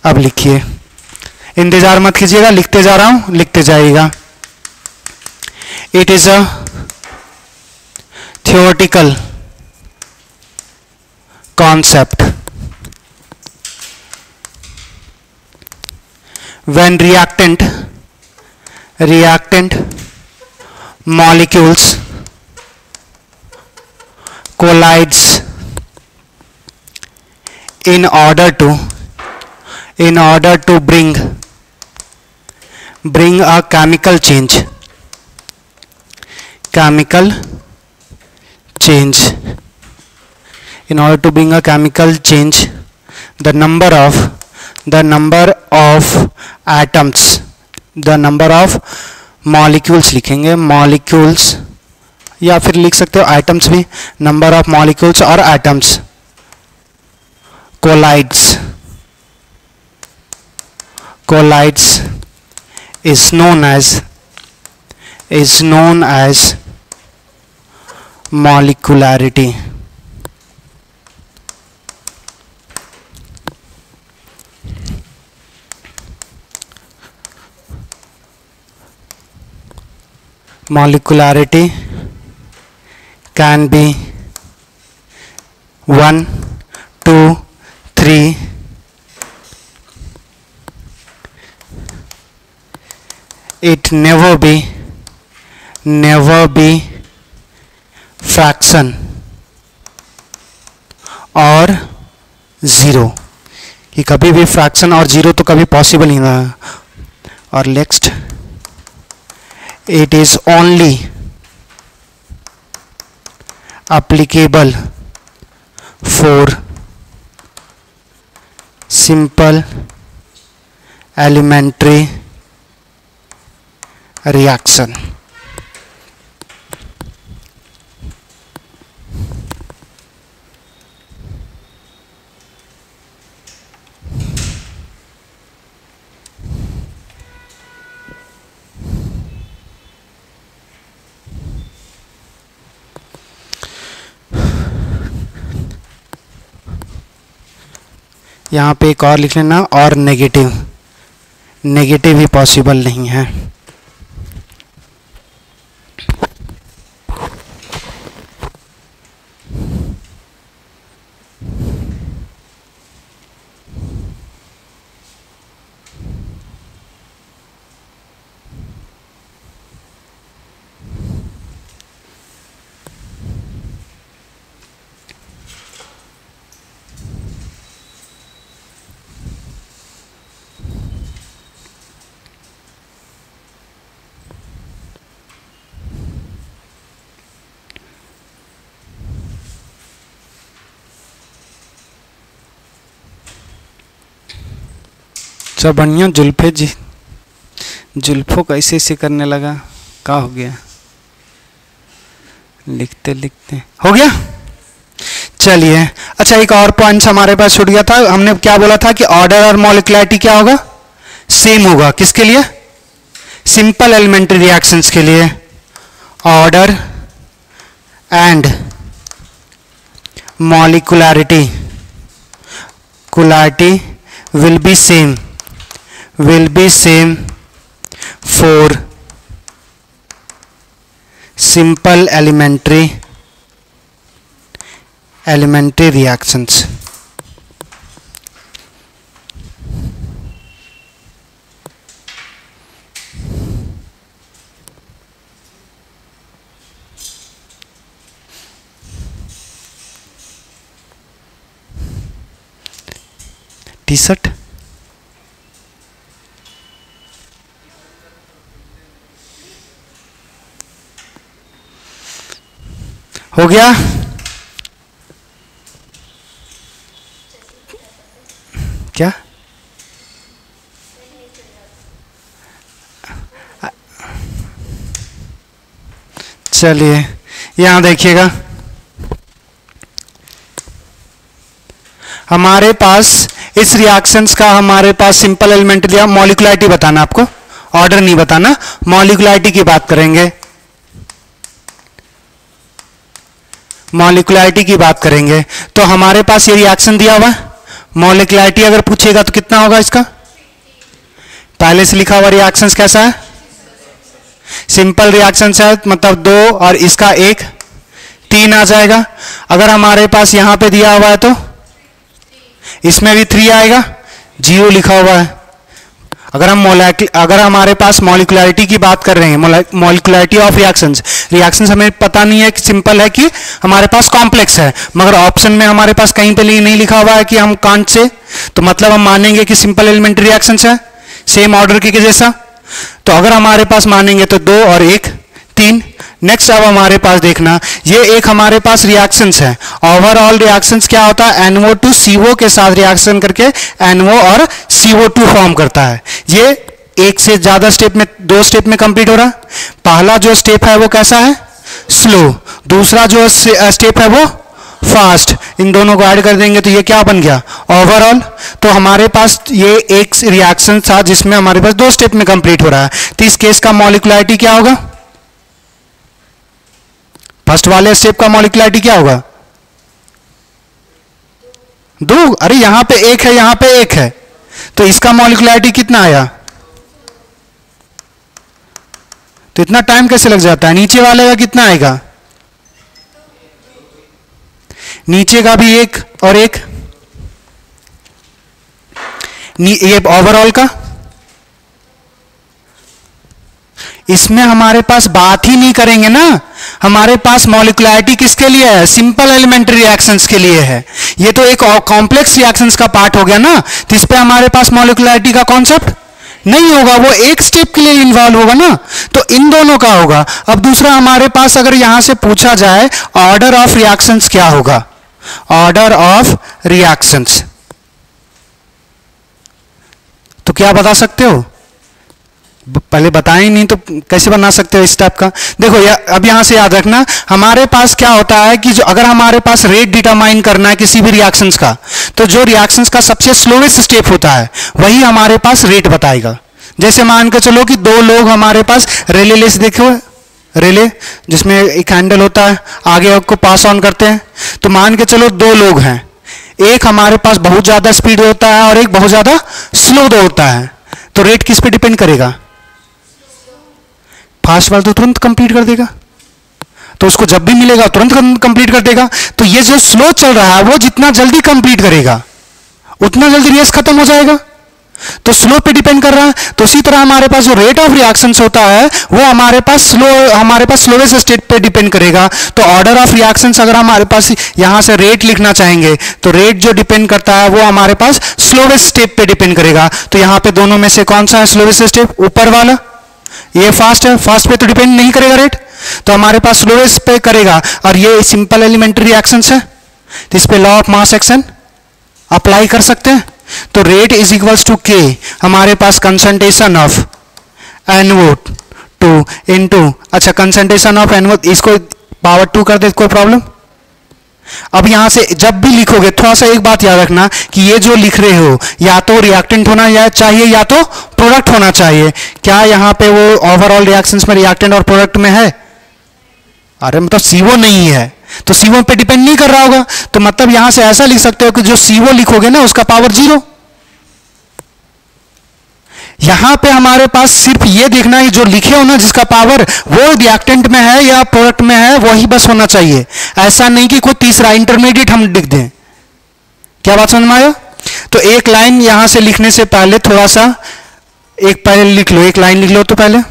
अब लिखिए, इंतजार मत कीजिएगा, लिखते जा रहा हूं, लिखते जाइएगा। It is a theoretical concept when reactant molecules collides in order to bring a chemical change in order to bring a chemical change, the number of atoms, the number of molecules लिखेंगे, molecules, या फिर लिख सकते हो items भी, number of molecules और items, collides, collides is known as molecularity. Molecularity can be 1, 2, 3. It never be fraction और zero, कि कभी भी फ्रैक्शन और ज़ीरो तो कभी पॉसिबल नहीं रहा. और next, it is only applicable for simple elementary reaction. यहाँ पे एक और लिख लेना, और नेगेटिव, नेगेटिव ही पॉसिबल नहीं है. सब बढ़िया. जुल्फे जी, जुल्फों कैसे ऐसे करने लगा, क्या हो गया? लिखते लिखते हो गया. चलिए, अच्छा एक और पॉइंट हमारे पास छूट गया था. हमने क्या बोला था कि ऑर्डर और मॉलिक्युलरिटी क्या होगा, सेम होगा. किसके लिए? सिंपल एलिमेंट्री रिएक्शंस के लिए. Order and molecularity will be same for simple elementary reactions. T-shirt हो गया. क्या? चलिए यहां देखिएगा, हमारे पास इस रिएक्शंस का हमारे पास सिंपल एलिमेंट्री या मॉलिक्युलरिटी बताना, आपको ऑर्डर नहीं बताना, मॉलिक्युलरिटी की बात करेंगे. मॉलिक्युलरिटी की बात करेंगे तो हमारे पास ये रिएक्शन दिया हुआ है. मॉलिक्युलरिटी अगर पूछेगा तो कितना होगा इसका? पहले से लिखा हुआ रिएक्शंस कैसा है? सिंपल रिएक्शंस है, मतलब 2 और इसका 1, 3 आ जाएगा. अगर हमारे पास यहां पे दिया हुआ है तो इसमें भी 3 आएगा, 0 लिखा हुआ है. अगर हमारे पास मॉलिक्युलरिटी की बात कर रहे हैं, मॉलिक्युलरिटी ऑफ रिएक्शंस हमें पता नहीं है कि सिंपल है कि हमारे पास कॉम्प्लेक्स है, मगर ऑप्शन में हमारे पास कहीं पे नहीं लिखा हुआ है कि हम कांट से, तो मतलब हम मानेंगे कि सिंपल एलिमेंट्री रिएक्शंस है, सेम ऑर्डर के जैसा. तो अगर हमारे पास मानेंगे तो 2 और 1, 3. नेक्स्ट अब हमारे पास देखना, ये एक हमारे पास रिएक्शंस है. ओवरऑल रिएक्शंस क्या होता है? NO2 CO के साथ रिएक्शन करके NO और CO2 फॉर्म करता है. ये एक से ज्यादा स्टेप में, 2 स्टेप में कंप्लीट हो रहा है। पहला जो स्टेप है वो कैसा है, स्लो, दूसरा जो स्टेप है वो फास्ट। इन दोनों को ऐड कर देंगे तो ये क्या बन गया, ओवरऑल। तो हमारे पास ये एक रिएक्शन था जिसमें हमारे पास 2 स्टेप में कंप्लीट हो रहा है, तो इस केस का मॉलिक्युलरिटी क्या होगा, फर्स्ट वाले स्टेप का मॉलिक्युलरिटी क्या होगा, 2। अरे यहां पे 1 है, यहां पे 1 है, तो इसका मॉलिक्युलरिटी कितना आया, तो इतना टाइम कैसे लग जाता है। नीचे वाले का कितना आएगा, नीचे का भी 1 और 1, ये ओवरऑल का। इसमें हमारे पास बात ही नहीं करेंगे ना, हमारे पास मॉलिक्युलरिटी किसके लिए है, सिंपल एलिमेंट्री रिएक्शंस के लिए है। ये तो एक कॉम्प्लेक्स रिएक्शंस का पार्ट हो गया ना, तो इस पे हमारे पास मॉलिक्युलरिटी का कॉन्सेप्ट नहीं होगा, वो एक स्टेप के लिए इन्वॉल्व होगा ना, तो इन दोनों का होगा। अब दूसरा हमारे पास अगर यहां से पूछा जाए ऑर्डर ऑफ रिएक्शंस क्या होगा, ऑर्डर ऑफ रिएक्शंस, तो क्या बता सकते हो, पहले बताएं नहीं तो कैसे बना सकते हो इस टाइप का। देखो अब यहां से याद रखना, हमारे पास क्या होता है कि जो अगर हमारे पास रेट डिटरमाइन करना है किसी भी रिएक्शंस का, तो जो रिएक्शंस का सबसे स्लोएस्ट स्टेप होता है वही हमारे पास रेट बताएगा। जैसे मान के चलो कि 2 लोग हमारे पास रेले ले, देखो रेले जिसमें एक हैंडल होता है, आगे को पास ऑन करते हैं, तो मान के चलो 2 लोग हैं, एक हमारे पास बहुत ज्यादा स्पीड होता है और एक बहुत ज्यादा स्लो होता है, तो रेट किस पे डिपेंड करेगा, फास्ट वाला तो तुरंत कंप्लीट कर देगा, तो उसको जब भी मिलेगा तुरंत कंप्लीट कर देगा। तो ये जो स्लो चल रहा है वो जितना जल्दी कंप्लीट करेगा उतना जल्दी रेस खत्म हो जाएगा, तो स्लो पे डिपेंड कर रहा है। तो उसी तरह हमारे पास जो रेट ऑफ रिएक्शंस होता है वो हमारे पास स्लोवेस्ट स्टेट पे डिपेंड करेगा। तो ऑर्डर ऑफ रिएक्शंस अगर हमारे पास यहां से रेट लिखना चाहेंगे तो रेट जो डिपेंड करता है वो हमारे पास स्लोवेस्ट स्टेप पे डिपेंड करेगा। तो यहां पे दोनों में से कौन सा है स्लोवेस्ट स्टेप, ऊपर वाला, ये फास्ट है, फास्ट पे तो डिपेंड नहीं करेगा रेट, तो हमारे पास स्लोएस्ट पे करेगा। और ये सिंपल एलिमेंट्री रिएक्शंस है, तो इस पे law of mass action apply कर सकते हैं। तो रेट इज इक्वल्स टू के, हमारे पास कंसंट्रेशन ऑफ NO2 इनटू, अच्छा कंसंट्रेशन ऑफ NO, इसको पावर 2 कर दे, कोई प्रॉब्लम। अब यहां से जब भी लिखोगे थोड़ा सा एक बात याद रखना कि ये जो लिख रहे हो या तो रिएक्टेंट होना चाहिए या तो प्रोडक्ट होना चाहिए। क्या यहां पे वो ओवरऑल रिएक्शंस में रिएक्टेंट और प्रोडक्ट में है, अरे मतलब CO नहीं है तो CO पे डिपेंड नहीं कर रहा होगा, तो मतलब यहां से ऐसा लिख सकते हो कि जो CO लिखोगे ना उसका पावर 0। यहां पे हमारे पास सिर्फ ये देखना है जो लिखे हो ना जिसका पावर वो रिएक्टेंट में है या प्रोडक्ट में है वही बस होना चाहिए, ऐसा नहीं कि कोई तीसरा इंटरमीडिएट हम लिख दें। क्या बात समझ में आया। तो एक लाइन यहां से लिखने से पहले थोड़ा सा एक पहले लिख लो, एक लाइन लिख लो तो पहले,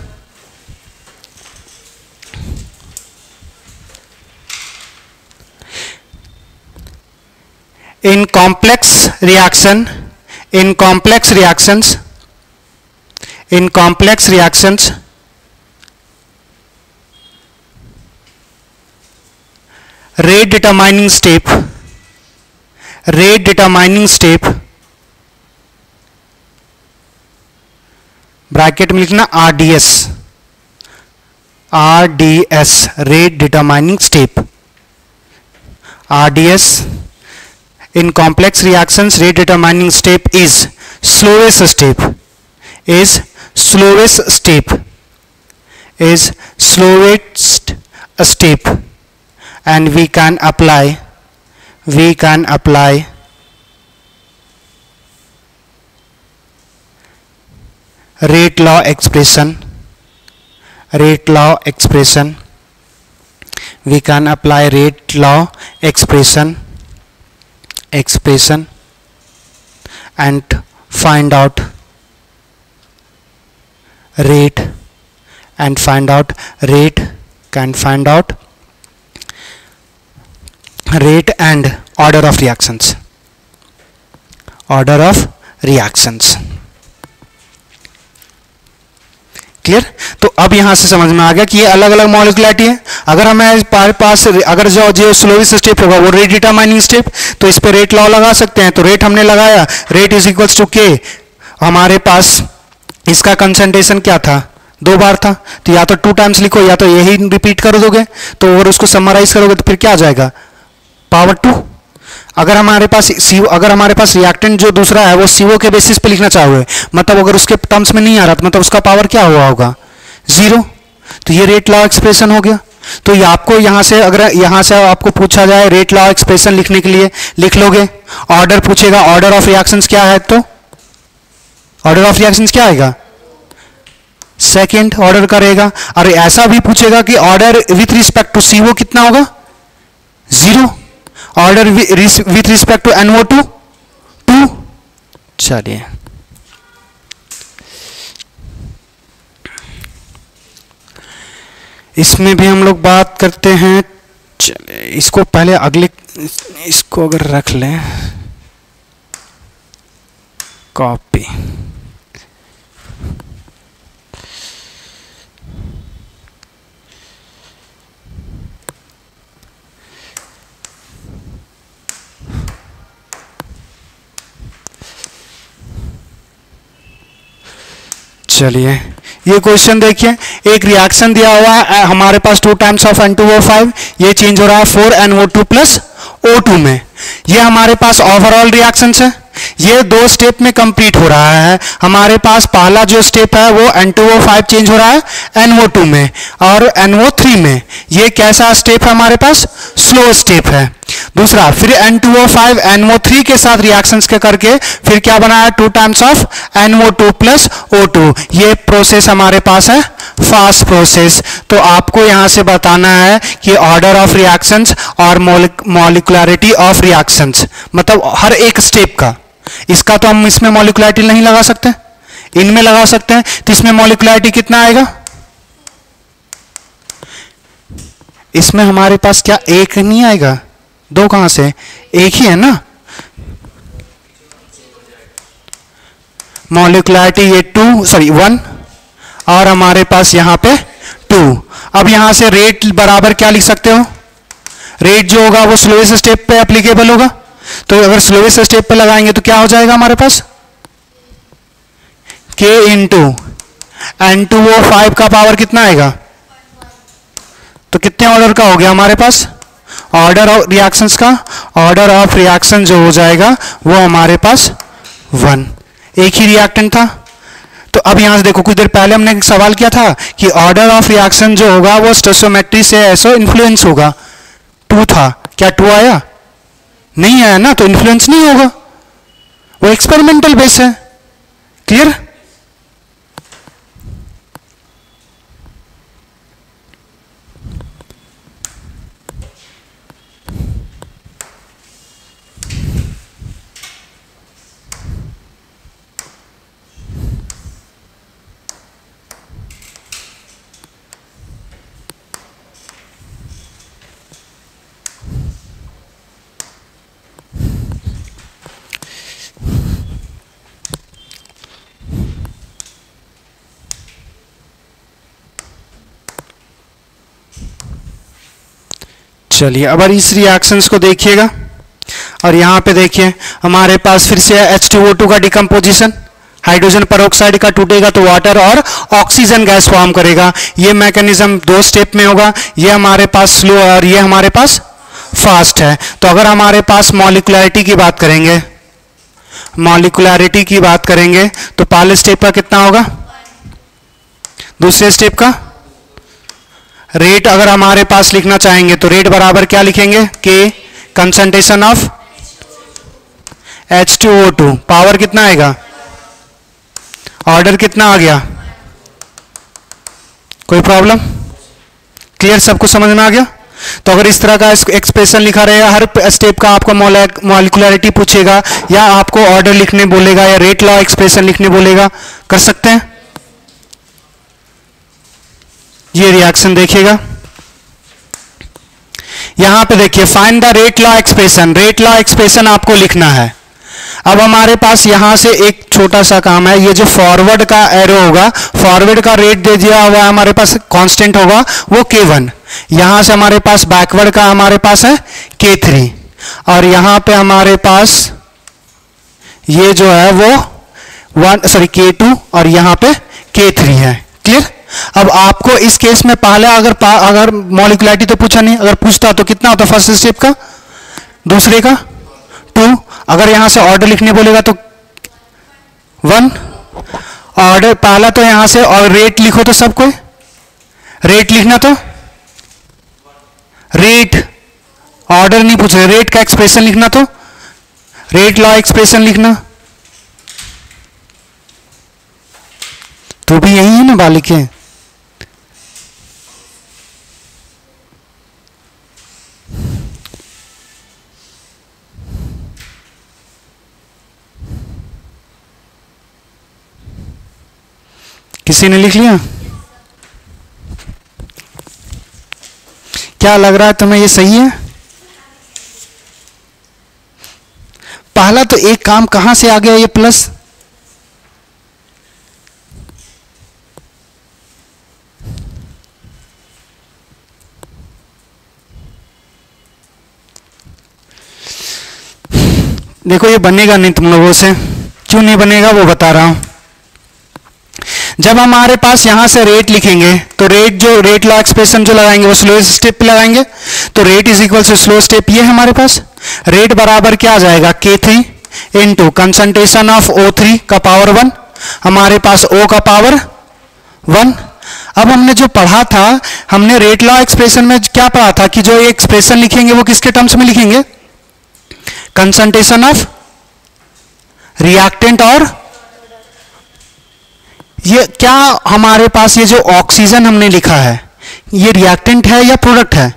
in complex reactions rate determining step bracket में लिखना RDS rate determining step, RDS in complex reactions rate determining step is slowest step and we can apply rate law expression, we can apply rate law expression and find out rate and order of reactions, clear. तो अब यहां से समझ में आ गया कि ये अलग अलग मॉलिक्युलरिटी है। अगर हमें पास अगर जो स्लोवेस्ट स्टेप होगा वो रेट डिटरमाइनिंग स्टेप, तो इस पे रेट लॉ लगा सकते हैं। तो रेट हमने लगाया, रेट इज इक्वल्स टू के, हमारे पास इसका कंसंट्रेशन क्या था, 2 बार था, तो या तो 2 टाइम्स लिखो या तो यही रिपीट कर दोगे, तो अगर उसको समराइज करोगे तो फिर क्या आ जाएगा, पावर 2। अगर हमारे पास रिएक्टेंट जो दूसरा है वो CO के बेसिस पे लिखना चाहोगे, मतलब अगर उसके टर्म्स में नहीं आ रहा तो मतलब उसका पावर क्या हुआ होगा, 0। तो ये रेट लॉ एक्सप्रेशन हो गया। तो ये आपको यहां से, अगर यहां से आपको पूछा जाए रेट लॉ एक्सप्रेशन लिखने के लिए, लिख लोगे। ऑर्डर पूछेगा, ऑर्डर ऑफ रिएक्शंस क्या है, तो ऑर्डर ऑफ रिएक्शंस क्या आएगा, सेकेंड ऑर्डर का रहेगा। और ऐसा भी पूछेगा कि order with respect to CO कितना होगा, 0। Order with respect to NO2 2। चलिए इसमें भी हम लोग बात करते हैं। चलिए इसको पहले अगले, इसको अगर रख लें कॉपी, चलिए ये क्वेश्चन देखिए, एक रिएक्शन दिया हुआ है हमारे पास 2 टाइम्स ऑफ N2O5, ये चेंज हो रहा है 4NO2 प्लस O2 में। ये हमारे पास ओवरऑल रिएक्शंस है, ये 2 स्टेप में कंप्लीट हो रहा है। हमारे पास पहला जो स्टेप है वो N2O5 चेंज हो रहा है NO2 में और NO3 में। ये कैसा स्टेप है हमारे पास, स्लो स्टेप है। दूसरा फिर N2O5 NO3 के साथ रिएक्शंस के करके फिर क्या बना है, 2 times of NO2 plus O2। ये प्रोसेस हमारे पास है फास्ट प्रोसेस। तो आपको यहां से बताना है कि ऑर्डर ऑफ रिएक्शंस और मॉलिक्युलरिटी ऑफ रिएक्शंस, मतलब हर एक स्टेप का। इसका तो हम इसमें मॉलिक्युलरिटी नहीं लगा सकते, इनमें लगा सकते हैं। तो इसमें मॉलिक्युलरिटी कितना आएगा, इसमें हमारे पास क्या एक नहीं आएगा, 2 कहां से, एक ही है ना। मॉलिक्युलरिटी ये 1 और हमारे पास यहां पे 2। अब यहां से रेट बराबर क्या लिख सकते हो, रेट जो होगा वो स्लोएस्ट स्टेप पे एप्लीकेबल होगा। तो अगर स्लोएस्ट स्टेप पे लगाएंगे तो क्या हो जाएगा हमारे पास, K इंटू N2O5 का पावर कितना आएगा, तो कितने ऑर्डर का हो गया हमारे पास, ऑर्डर ऑफ रिएक्शंस का, ऑर्डर ऑफ रिएक्शन जो हो जाएगा वो हमारे पास 1। एक ही रिएक्टेंट था। तो अब यहां से देखो, कुछ देर पहले हमने एक सवाल किया था कि ऑर्डर ऑफ रिएक्शन जो होगा वो स्टोइचोमेट्री से ऐसा इन्फ्लुएंस होगा, 2 था, क्या 2 आया, नहीं आया ना, तो इन्फ्लुएंस नहीं होगा, वो एक्सपेरिमेंटल बेस है। क्लियर। चलिए अब इस रिएक्शंस को देखिएगा और यहाँ पे देखिए हमारे पास फिर से H2O2 का डिकम्पोजिशन, हाइड्रोजन पेरोक्साइड का टूटेगा तो वाटर और ऑक्सीजन गैस फॉर्म करेगा। ये मैकेनिज्म 2 स्टेप में होगा, ये हमारे पास स्लो और ये हमारे पास फास्ट है। तो अगर हमारे पास मॉलिक्युलरिटी की बात करेंगे, मॉलिक्युलरिटी की बात करेंगे तो पहले स्टेप का कितना होगा, दूसरे स्टेप का रेट अगर हमारे पास लिखना चाहेंगे तो रेट बराबर क्या लिखेंगे, के कंसंट्रेशन ऑफ H2O2, पावर कितना आएगा, ऑर्डर कितना आ गया, कोई प्रॉब्लम, क्लियर, सबको समझ में आ गया। तो अगर इस तरह का एक्सप्रेशन लिखा रहेगा, हर स्टेप का आपको मॉलिक्युलरिटी पूछेगा या आपको ऑर्डर लिखने बोलेगा या रेट लॉ एक्सप्रेशन लिखने बोलेगा, कर सकते हैं। ये रिएक्शन देखिएगा, यहां पे देखिए find the rate law expression, rate law expression आपको लिखना है। अब हमारे पास यहां से एक छोटा सा काम है, ये जो फॉरवर्ड का एरो होगा, फॉरवर्ड का रेट दे दिया हुआ हमारे पास कांस्टेंट होगा वो K1, यहां से हमारे पास बैकवर्ड का हमारे पास है K3 और यहां पे हमारे पास ये जो है वो K2 और यहाँ पे K3 है। क्लियर? अब आपको इस केस में पहले अगर मॉलिक्युलैरिटी तो पूछा नहीं, अगर पूछता तो कितना होता फर्स्ट स्टेप का, दूसरे का 2, अगर यहां से ऑर्डर लिखने बोलेगा तो 1 ऑर्डर पहला, तो यहां से और रेट लिखो तो सब कोई रेट लिखना, तो रेट ऑर्डर नहीं पूछ रहे, रेट का एक्सप्रेशन लिखना, तो रेट लॉ एक्सप्रेशन लिखना, तो भी यही है ना बालिके। किसी ने लिख लिया? क्या लग रहा है तुम्हें ये सही है? पहला तो एक काम कहां से आ गया ये प्लस, देखो ये बनेगा नहीं तुम लोगों से, क्यों नहीं बनेगा वो बता रहा हूं। जब हमारे पास यहां से रेट लिखेंगे तो रेट लॉ एक्सप्रेशन जो लगाएंगे वो स्लो स्टेप पे लगाएंगे, तो rate is equal to slow step, ये हमारे पास रेट बराबर क्या आ जाएगा K3 into concentration of O3 का पावर 1, हमारे पास O का पावर 1। अब हमने जो पढ़ा था, हमने रेट लॉ एक्सप्रेशन में क्या पढ़ा था कि जो एक्सप्रेशन लिखेंगे वो किसके टर्म्स में लिखेंगे, कंसंट्रेशन ऑफ रिएक्टेंट, और ये क्या हमारे पास ये जो ऑक्सीजन हमने लिखा है ये रिएक्टेंट है या प्रोडक्ट है?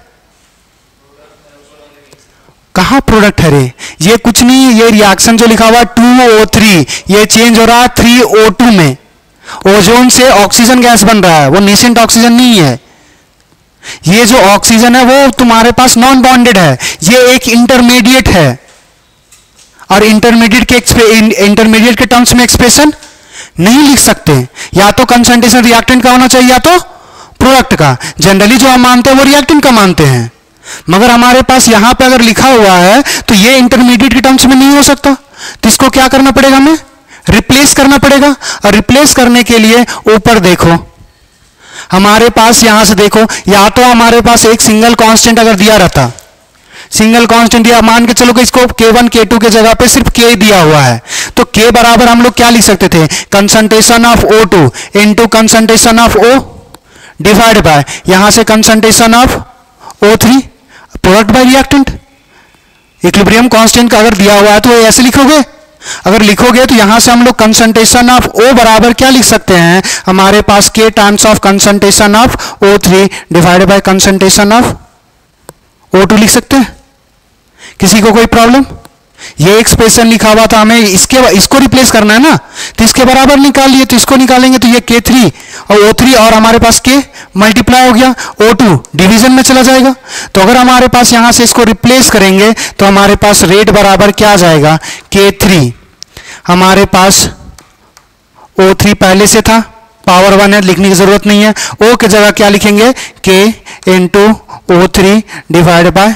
कहां प्रोडक्ट है रे? ये कुछ नहीं, ये रिएक्शन जो लिखा हुआ 2O3 ये चेंज हो रहा है 3O2 में, ओजोन से ऑक्सीजन गैस बन रहा है, वो नेसेंट ऑक्सीजन नहीं है। ये जो ऑक्सीजन है वो तुम्हारे पास नॉन बॉन्डेड है, ये एक इंटरमीडिएट है, और इंटरमीडिएट के टर्म्स में एक्सप्रेशन नहीं लिख सकते, या तो कंसंट्रेशन रिएक्टेंट का होना चाहिए या तो प्रोडक्ट का। जनरली जो हम मानते हैं वो रिएक्टेंट का मानते हैं, मगर हमारे पास यहां पे अगर लिखा हुआ है तो ये इंटरमीडिएट के टर्म्स में नहीं हो सकता, तो इसको क्या करना पड़ेगा, हमें रिप्लेस करना पड़ेगा। और रिप्लेस करने के लिए ऊपर देखो, हमारे पास यहां से देखो, या तो हमारे पास एक सिंगल कांस्टेंट अगर दिया रहता, सिंगल कांस्टेंट दिया, मान के चलो कि इसको K1 K2 के जगह पे सिर्फ K दिया हुआ है, तो K बराबर हम लोग क्या लिख सकते थे, concentration of O2 into concentration of O divide by यहां से concentration of O3 product bye reactant. Equilibrium constant का अगर दिया हुआ है तो ऐसे लिखोगे, अगर लिखोगे तो यहां से हम लोग कंसंट्रेशन ऑफ O बराबर क्या लिख सकते हैं, हमारे पास K times of concentration of O3 divide by concentration of O2 लिख सकते हैं। किसी को कोई प्रॉब्लम? ये एक्सप्रेशन लिखा हुआ था, हमें इसको रिप्लेस करना है ना, तो इसके बराबर निकालिए, तो इसको निकालेंगे तो ये K3 और O3 और हमारे पास K मल्टीप्लाई हो गया, O2 डिवीजन में चला जाएगा। तो अगर हमारे पास यहां से इसको रिप्लेस करेंगे तो हमारे पास रेट बराबर क्या आ जाएगा, K3 हमारे पास O3 पहले से था, पावर 1 है, लिखने की जरूरत नहीं है, O की जगह क्या लिखेंगे, K into O3 divide by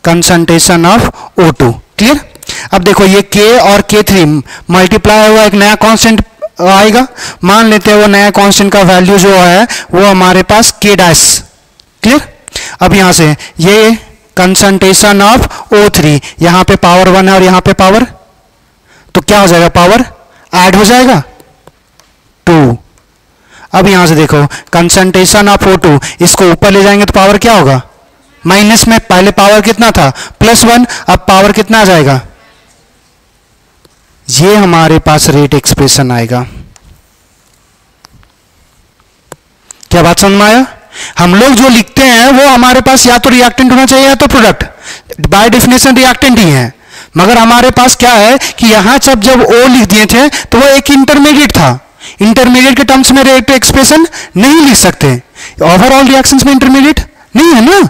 concentration of O2। Clear? अब देखो ये K और K3 मल्टीप्लाई हुआ, एक नया कांस्टेंट आएगा, मान लेते हैं वो नया कांस्टेंट का वैल्यू जो है वो हमारे पास K डैश। क्लियर? अब यहां से ये कंसंट्रेशन ऑफ O3, यहां पे पावर 1 है और यहां पे पावर, तो क्या हो जाएगा, पावर ऐड हो जाएगा 2। अब यहां से देखो कंसंट्रेशन ऑफ O2, इसको ऊपर ले जाएंगे तो पावर क्या होगा, माइनस में, पहले पावर कितना था +1, अब पावर कितना आ जाएगा, ये हमारे पास रेट एक्सप्रेशन आएगा। क्या बात समझ में आया? हम लोग जो लिखते हैं वो हमारे पास या तो रिएक्टेंट होना चाहिए या तो प्रोडक्ट, बाय डेफिनेशन रिएक्टेंट ही है, मगर हमारे पास क्या है कि यहां जब O लिख दिए थे तो वो एक इंटरमीडिएट था, इंटरमीडिएट के टर्म्स में रेट एक्सप्रेशन नहीं लिख सकते, ओवरऑल रिएक्शंस में इंटरमीडिएट नहीं है ना,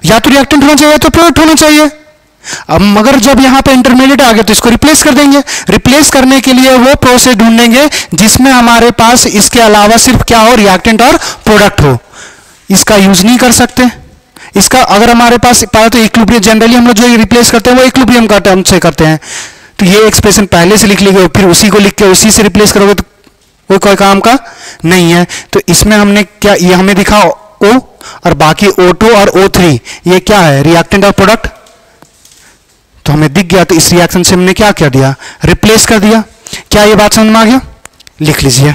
या तो रिएक्टेंट होना चाहिए तो प्रोडक्ट होना चाहिए। अब मगर जब यहां पे इंटरमीडिएट आ गया तो इसको रिप्लेस कर देंगे, रिप्लेस करने के लिए वो प्रोसेस ढूंढेंगे जिसमें हमारे पास इसके अलावा सिर्फ क्या हो, रिएक्टेंट और प्रोडक्ट हो, इसका यूज नहीं कर सकते। इसका अगर हमारे पास पाया तो इक्विलिब्रियम, जनरली हम लोग जो रिप्लेस करते हैं वो इक्विलिब्रियम का टर्म से करते हैं, तो ये एक्सप्रेशन पहले से लिख ली गई, फिर उसी को लिख के उसी से रिप्लेस करोगे तो वो कोई काम का नहीं है। तो इसमें हमने क्या, ये हमें दिखा O और बाकी O2 और O3 ये क्या है, रिएक्टेंट और प्रोडक्ट, तो हमें दिख गया। तो इस रिएक्शन से हमने क्या कर दिया, रिप्लेस कर दिया। क्या ये बात समझ में आ गया? लिख लीजिए।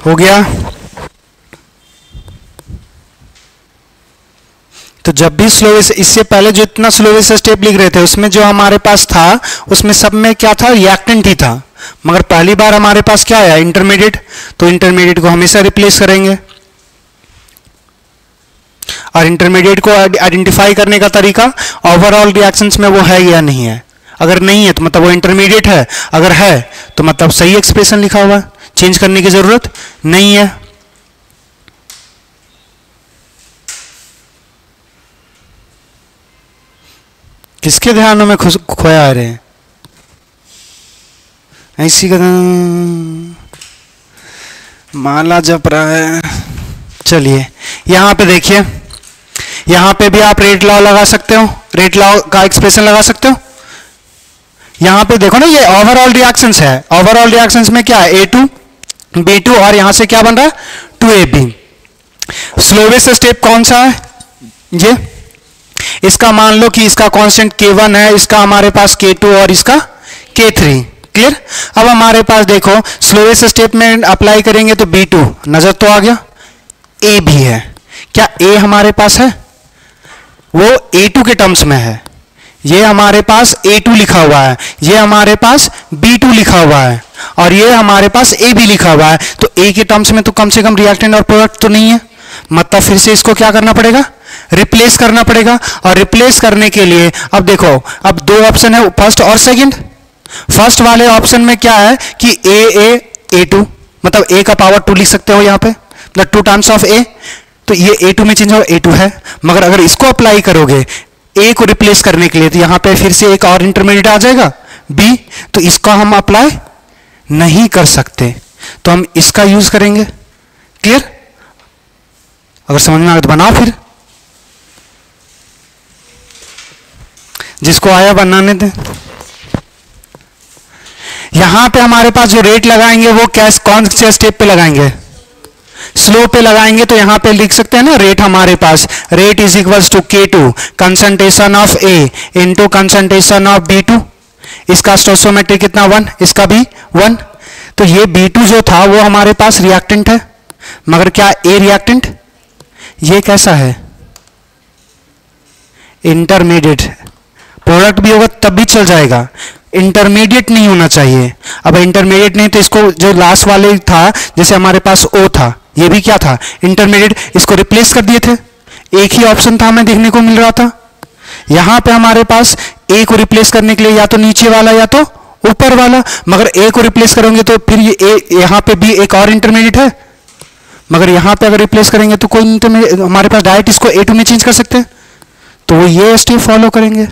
हो गया। तो जब भी स्लोवेस, इससे पहले जो इतना स्लोवेस स्टेप लिख रहे थे उसमें जो हमारे पास था उसमें सब में क्या था, रिएक्टेंट ही था। मगर पहली बार हमारे पास क्या आया, इंटरमीडिएट। तो इंटरमीडिएट को हमेशा रिप्लेस करेंगे। और इंटरमीडिएट को आइडेंटिफाई करने का तरीका ओवरऑल रिएक्शंस में वो है या नहीं है। अगर नहीं है तो मतलब वो इंटरमीडिएट है, अगर है तो मतलब सही एक्सप्रेशन लिखा हुआ है, चेंज करने की जरूरत नहीं है। किसके ध्यानों में खोया रहे हैं ऐसी का, माला जप रहा है। चलिए यहां पे देखिए, यहां पे भी आप रेट लॉ लगा सकते हो, रेट लॉ का एक्सप्रेशन लगा सकते हो। यहां पे देखो ना, ये ओवरऑल रिएक्शंस है। ओवरऑल रिएक्शंस में क्या है, A2 B2 और यहां से क्या बन रहा है, 2AB। स्लोवेस्ट स्टेप कौन सा है, ये। इसका मान लो कि इसका कांस्टेंट K1 है, इसका हमारे पास K2 और इसका K3। क्लियर। अब हमारे पास देखो स्लोवेस्ट स्टेप में अप्लाई करेंगे तो B2 नजर तो आ गया, A भी है। क्या A हमारे पास है, वो A2 के टर्म्स में है। ये हमारे पास A2 लिखा हुआ है, ये हमारे पास B2 लिखा हुआ है और ये हमारे पास A भी लिखा हुआ है। तो A के टर्म्स में तो कम से कम रिएक्टेंट और प्रोडक्ट तो नहीं है, मतलब फिर से इसको क्या करना पड़ेगा, रिप्लेस करना पड़ेगा। और रिप्लेस करने के लिए अब देखो, अब दो ऑप्शन है, फर्स्ट और सेकंड। फर्स्ट वाले ऑप्शन में क्या है कि A2, मतलब A का पावर 2 लिख सकते हो यहाँ पे, मतलब 2 टाइम्स ऑफ A। तो ये A2 में चेंज हो, A2 है। मगर अगर इसको अप्लाई करोगे A को रिप्लेस करने के लिए तो यहां पे फिर से एक और इंटरमीडिएट आ जाएगा B, तो इसका हम अप्लाई नहीं कर सकते, तो हम इसका यूज करेंगे। क्लियर। अगर समझ में आए तो बनाओ, फिर जिसको आया बनाने दें। यहां पे हमारे पास जो रेट लगाएंगे वो कैस कौन से स्टेप पे लगाएंगे, स्लो पे लगाएंगे। तो यहां पे लिख सकते हैं ना, रेट हमारे पास, rate is equals to K2 concentration of A into concentration of B2। इसका स्टोइकोमेट्री कितना 1, इसका भी 1। तो ये B2 जो था वो हमारे पास रिएक्टेंट है, मगर क्या A रिएक्टेंट, ये कैसा है, इंटरमीडिएट। प्रोडक्ट भी होगा तब भी चल जाएगा, इंटरमीडिएट नहीं होना चाहिए। अब इंटरमीडिएट नहीं तो इसको जो लास्ट वाले था, जैसे हमारे पास O था, ये भी क्या था, इंटरमीडिएट, इसको रिप्लेस कर दिए थे। एक ही ऑप्शन था हमें देखने को मिल रहा था। यहां पे हमारे पास A को रिप्लेस करने के लिए या तो नीचे वाला या तो ऊपर वाला, मगर A को रिप्लेस करोगे तो फिर ये A, यहां पे भी एक और इंटरमीडिएट है, मगर यहां पे अगर रिप्लेस करेंगे तो कोई इंटरमीडिएट, हमारे पास डायरेक्ट इसको A2 में चेंज कर सकते हैं। तो वो ये स्टेप फॉलो करेंगे।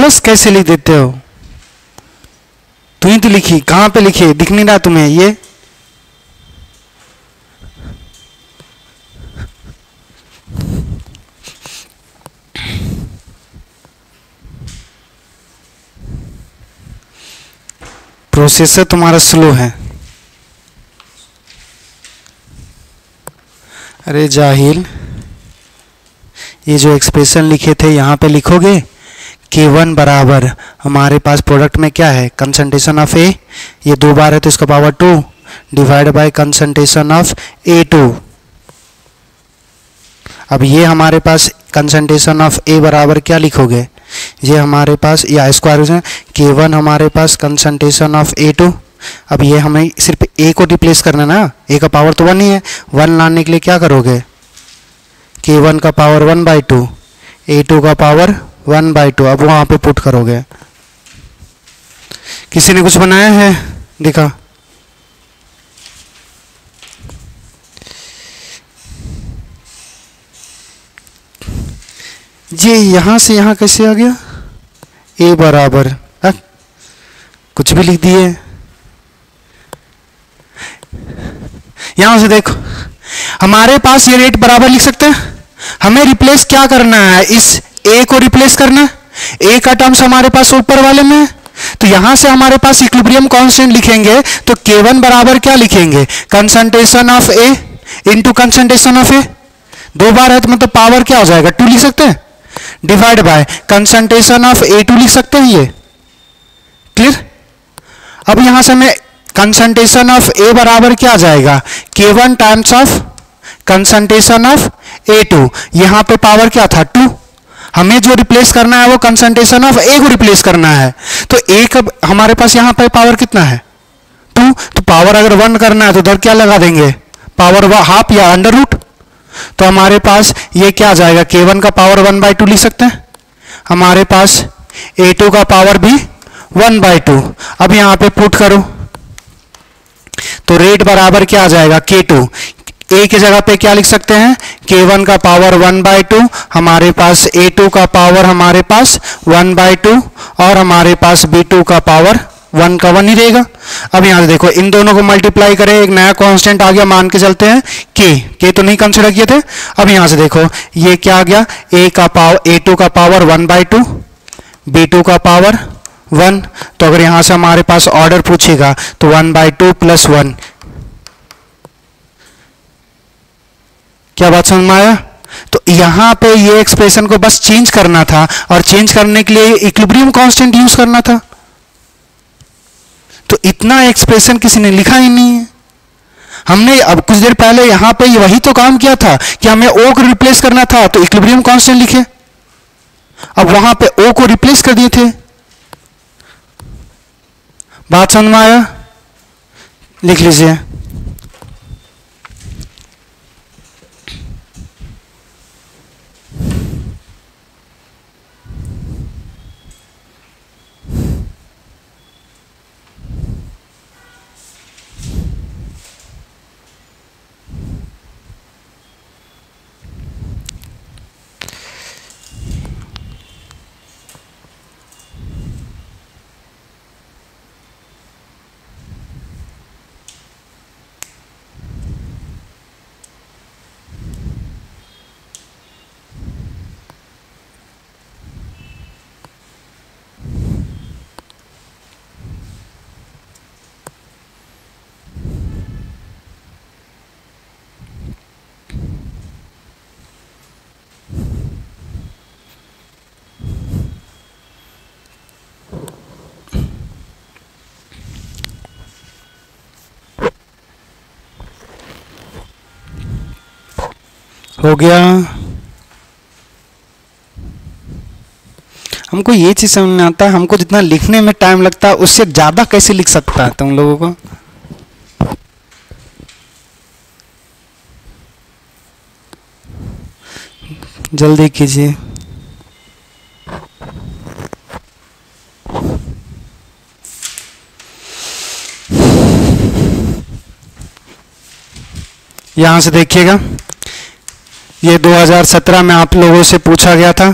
प्लस कैसे लिख देते हो? तू ही तो लिखी, कहां पे लिखी? दिख नहीं रहा तुम्हें ये? प्रोसेसर तुम्हारा स्लो है। अरे जाहिल, ये जो एक्सप्रेशन लिखे थे यहां पे लिखोगे K1 बराबर हमारे पास प्रोडक्ट में क्या है, कंसंट्रेशन ऑफ ए, ये 2 बार है तो इसका power 2 divide by concentration of A2। अब ये हमारे पास कंसंट्रेशन ऑफ ए बराबर क्या लिखोगे, ये हमारे पास या स्क्वायर K1 हमारे पास कंसंट्रेशन ऑफ A2। अब ये हमें सिर्फ ए को रिप्लेस करना ना, ए का पावर तो 1 ही है, 1 लाने के लिए क्या करोगे, K1 का पावर 1/2, A2 का पावर 1/2, अब वहां पे पुट करोगे। किसी ने कुछ बनाया है? दिखा। ये यहां से यहां कैसे आ गया? ए बराबर कुछ भी लिख दिए। यहां से देखो, हमारे पास ये रेट बराबर लिख सकते हैं। हमें रिप्लेस क्या करना है, इस ए को रिप्लेस करना है। ए का टर्म्स हमारे पास ऊपर वाले में, तो यहां से हमारे पास इक्विलिब्रियम कांस्टेंट लिखेंगे तो K1 बराबर क्या लिखेंगे, concentration of A into concentration of A, 2 बार है तो मतलब पावर क्या हो जाएगा, 2 लिख सकते हैं, divide by concentration of A2 लिख सकते हैं। ये क्लियर? अब यहां से हमें कंसंट्रेशन ऑफ ए बराबर क्या आ जाएगा, K1 times of concentration of A2। यहां पे पावर क्या था, 2। हमें जो रिप्लेस करना है वो कंसंट्रेशन ऑफ ए को रिप्लेस करना है, तो ए का हमारे पास यहां पे पावर कितना है, 2। तो पावर अगर 1 करना है तो उधर क्या लगा देंगे, पावर हाफ या अंडर रूट। तो हमारे पास ये क्या आ जाएगा, K1 का पावर 1/2 लिख सकते हैं, हमारे पास A2 का पावर भी 1/2। अब यहां पे पुट करो तो रेट बराबर क्या आ जाएगा, K2। ए की जगह पे क्या लिख सकते हैं, K1 का पावर 1/2, हमारे पास A2 का पावर हमारे पास 1/2 और हमारे पास B2 का पावर 1 का 1 ही रहेगा। अब यहां से देखो, इन दोनों को मल्टीप्लाई करें, एक नया कांस्टेंट आ गया, मान के चलते हैं K तो नहीं कंसिडर किए थे। अब यहां से देखो ये क्या आ गया, A2 का पावर 1/2, B2 का पावर 1। तो अगर यहां से हमारे पास ऑर्डर पूछेगा तो 1/2 + 1, क्या बात समझ में आया? तो यहां पे ये एक्सप्रेशन को बस चेंज करना था, और चेंज करने के लिए इक्विलिब्रियम कांस्टेंट यूज करना था। तो इतना एक्सप्रेशन किसी ने लिखा ही नहीं है। हमने अब कुछ देर पहले यहां पे वही तो काम किया था कि हमें ओ को रिप्लेस करना था, तो इक्विलिब्रियम कांस्टेंट लिखे, अब वहां पे ओ को रिप्लेस कर दिए थे। बात समझ में आया? लिख लीजिए। हो गया। हमको ये चीज समझ में आता है, हमको जितना लिखने में टाइम लगता है उससे ज्यादा कैसे लिख सकता है तुम लोगों को। जल्दी कीजिए। यहां से देखिएगा, ये 2017 में आप लोगों से पूछा गया था,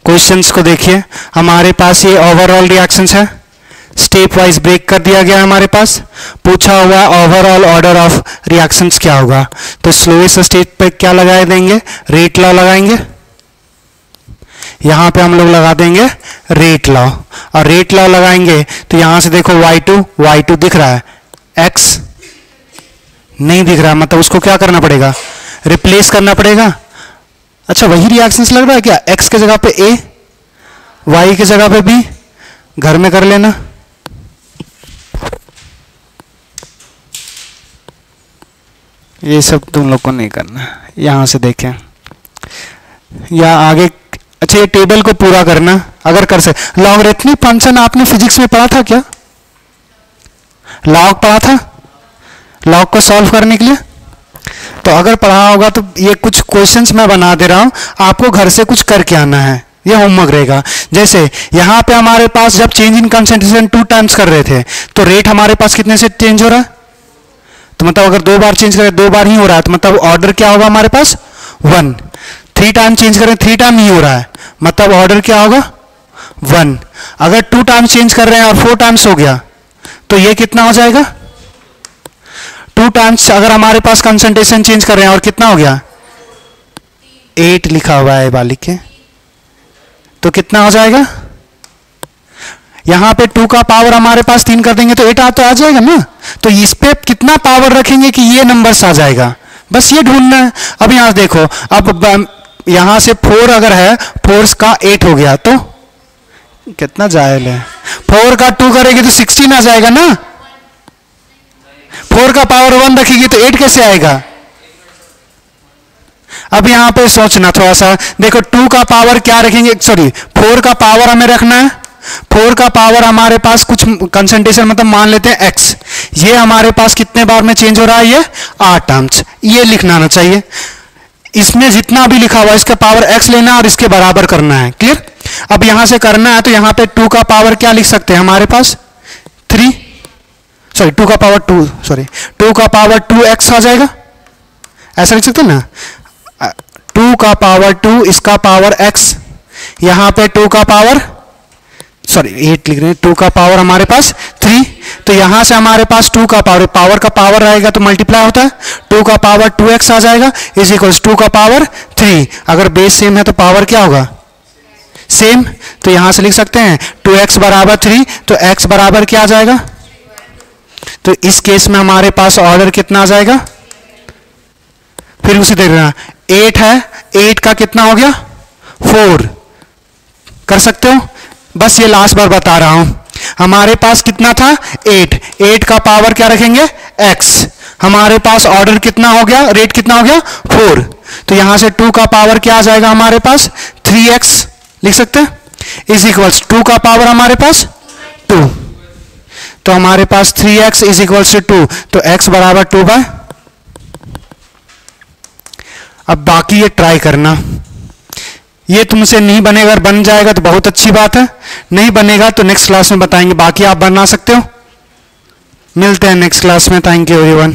क्वेश्चंस को देखिए, हमारे पास ये ओवरऑल रिएक्शंस है, स्टेप वाइज ब्रेक कर दिया गया हमारे पास, पूछा हुआ ओवरऑल ऑर्डर ऑफ रिएक्शंस क्या होगा। तो स्लोएस्ट स्टेप पे क्या लगा देंगे, रेट लॉ लगाएंगे, यहां पे हम लोग लगा देंगे रेट लॉ, और रेट लॉ लगाएंगे तो यहां से देखो y2 दिख रहा है, x नहीं दिख रहा, मतलब उसको क्या करना पड़ेगा, रिप्लेस करना पड़ेगा। अच्छा वही रिएक्शंस लग रहा है क्या, x के जगह पे a, y के जगह पे b, घर में कर लेना। ये सब तुम लोग को नहीं करना, यहां से देखें या आगे। अच्छा ये टेबल को पूरा करना अगर कर सके। लॉगरिथमिक फंक्शन आपने फिजिक्स में पढ़ा था क्या, लॉग पढ़ा था, लॉग को सॉल्व करने के लिए। तो अगर पढ़ा होगा तो ये कुछ क्वेश्चंस मैं बना दे रहा हूं, आपको घर से कुछ करके आना है, ये होमवर्क रहेगा। जैसे यहां पे हमारे पास जब चेंज इन कंसंट्रेशन 2 टाइम्स कर रहे थे तो रेट हमारे पास कितने से चेंज हो रहा है, तो मतलब अगर 2 बार चेंज करें 2 बार ही हो रहा है, तो मतलब ऑर्डर क्या होगा हमारे पास 1। 3 टाइम चेंज करें 3 टाइम ही हो रहा है, मतलब ऑर्डर क्या होगा 1। अगर 2 टाइम चेंज कर रहे हैं और 4 टाइम्स हो गया तो ये कितना हो जाएगा, 2 टाइम्स अगर हमारे पास कंसंट्रेशन चेंज कर रहे हैं और कितना हो गया 8 लिखा हुआ है बालिक के, तो कितना हो जाएगा, यहां पे 2 का पावर हमारे पास 3 कर देंगे तो 8 तो आ जाएगा ना। तो इस पे कितना पावर रखेंगे कि ये नंबर्स आ जाएगा, बस ये ढूंढना है। अब यहां देखो, अब यहां से 4 अगर है, 4 का 8 हो गया तो कितना जायज है, 4 का 2 करेगी तो 16 आ जाएगा ना, 4 का पावर 1 रखेगी तो 8 कैसे आएगा। अब यहां पे सोचना थोड़ा सा, देखो 2 का पावर क्या रखेंगे, सॉरी 4 का पावर हमें रखना है, 4 का पावर हमारे पास कुछ कंसंट्रेशन मतलब मान लेते हैं x, ये हमारे पास कितने बार में चेंज हो रहा है, ये 8 टाइम्स, ये लिखना आना चाहिए। इसमें जितना भी लिखा हुआ इसका पावर x लेना और इसके बराबर करना है, क्लियर। अब यहां से करना है तो यहां पे 2 का पावर क्या लिख सकते हैं हमारे पास 3, सॉरी 2 का पावर 2, सॉरी 2 का पावर 2x आ जाएगा, ऐसा लिख सकते हैं ना, 2 का पावर 2, इसका पावर x, यहां पे 2 का पावर, सॉरी 8 लिख रहे हैं, 2 का पावर हमारे पास 3, तो यहां से हमारे पास 2 का पावर का पावर रहेगा तो मल्टीप्लाई होता है, 2 का पावर 2x आ जाएगा इज इक्वल्स 2 का पावर 3। अगर बेस सेम है तो पावर क्या होगा सेम, तो यहां से लिख सकते हैं 2x बराबर 3, तो x बराबर क्या आ जाएगा, तो इस केस में हमारे पास ऑर्डर कितना आ जाएगा, फिर उसे देख रहे हैं 8 है, 8 का कितना हो गया 4, कर सकते हो। बस ये लास्ट बार बता रहा हूं, हमारे पास कितना था 8 का पावर क्या रखेंगे x, हमारे पास ऑर्डर कितना हो गया, रेट कितना हो गया 4, तो यहां से 2 का पावर क्या आ जाएगा हमारे पास 3x लिख सकते हैं इज इक्वल्स 2 का पावर हमारे पास 2, तो हमारे पास 3x इज इक्वल्स टू 2, तो x बराबर 2/। अब बाकी ये ट्राई करना, ये तुमसे नहीं बनेगा, अगर बन जाएगा तो बहुत अच्छी बात है, नहीं बनेगा तो नेक्स्ट क्लास में बताएंगे, बाकी आप बना सकते हो। मिलते हैं नेक्स्ट क्लास में, थैंक यू एवरीवन।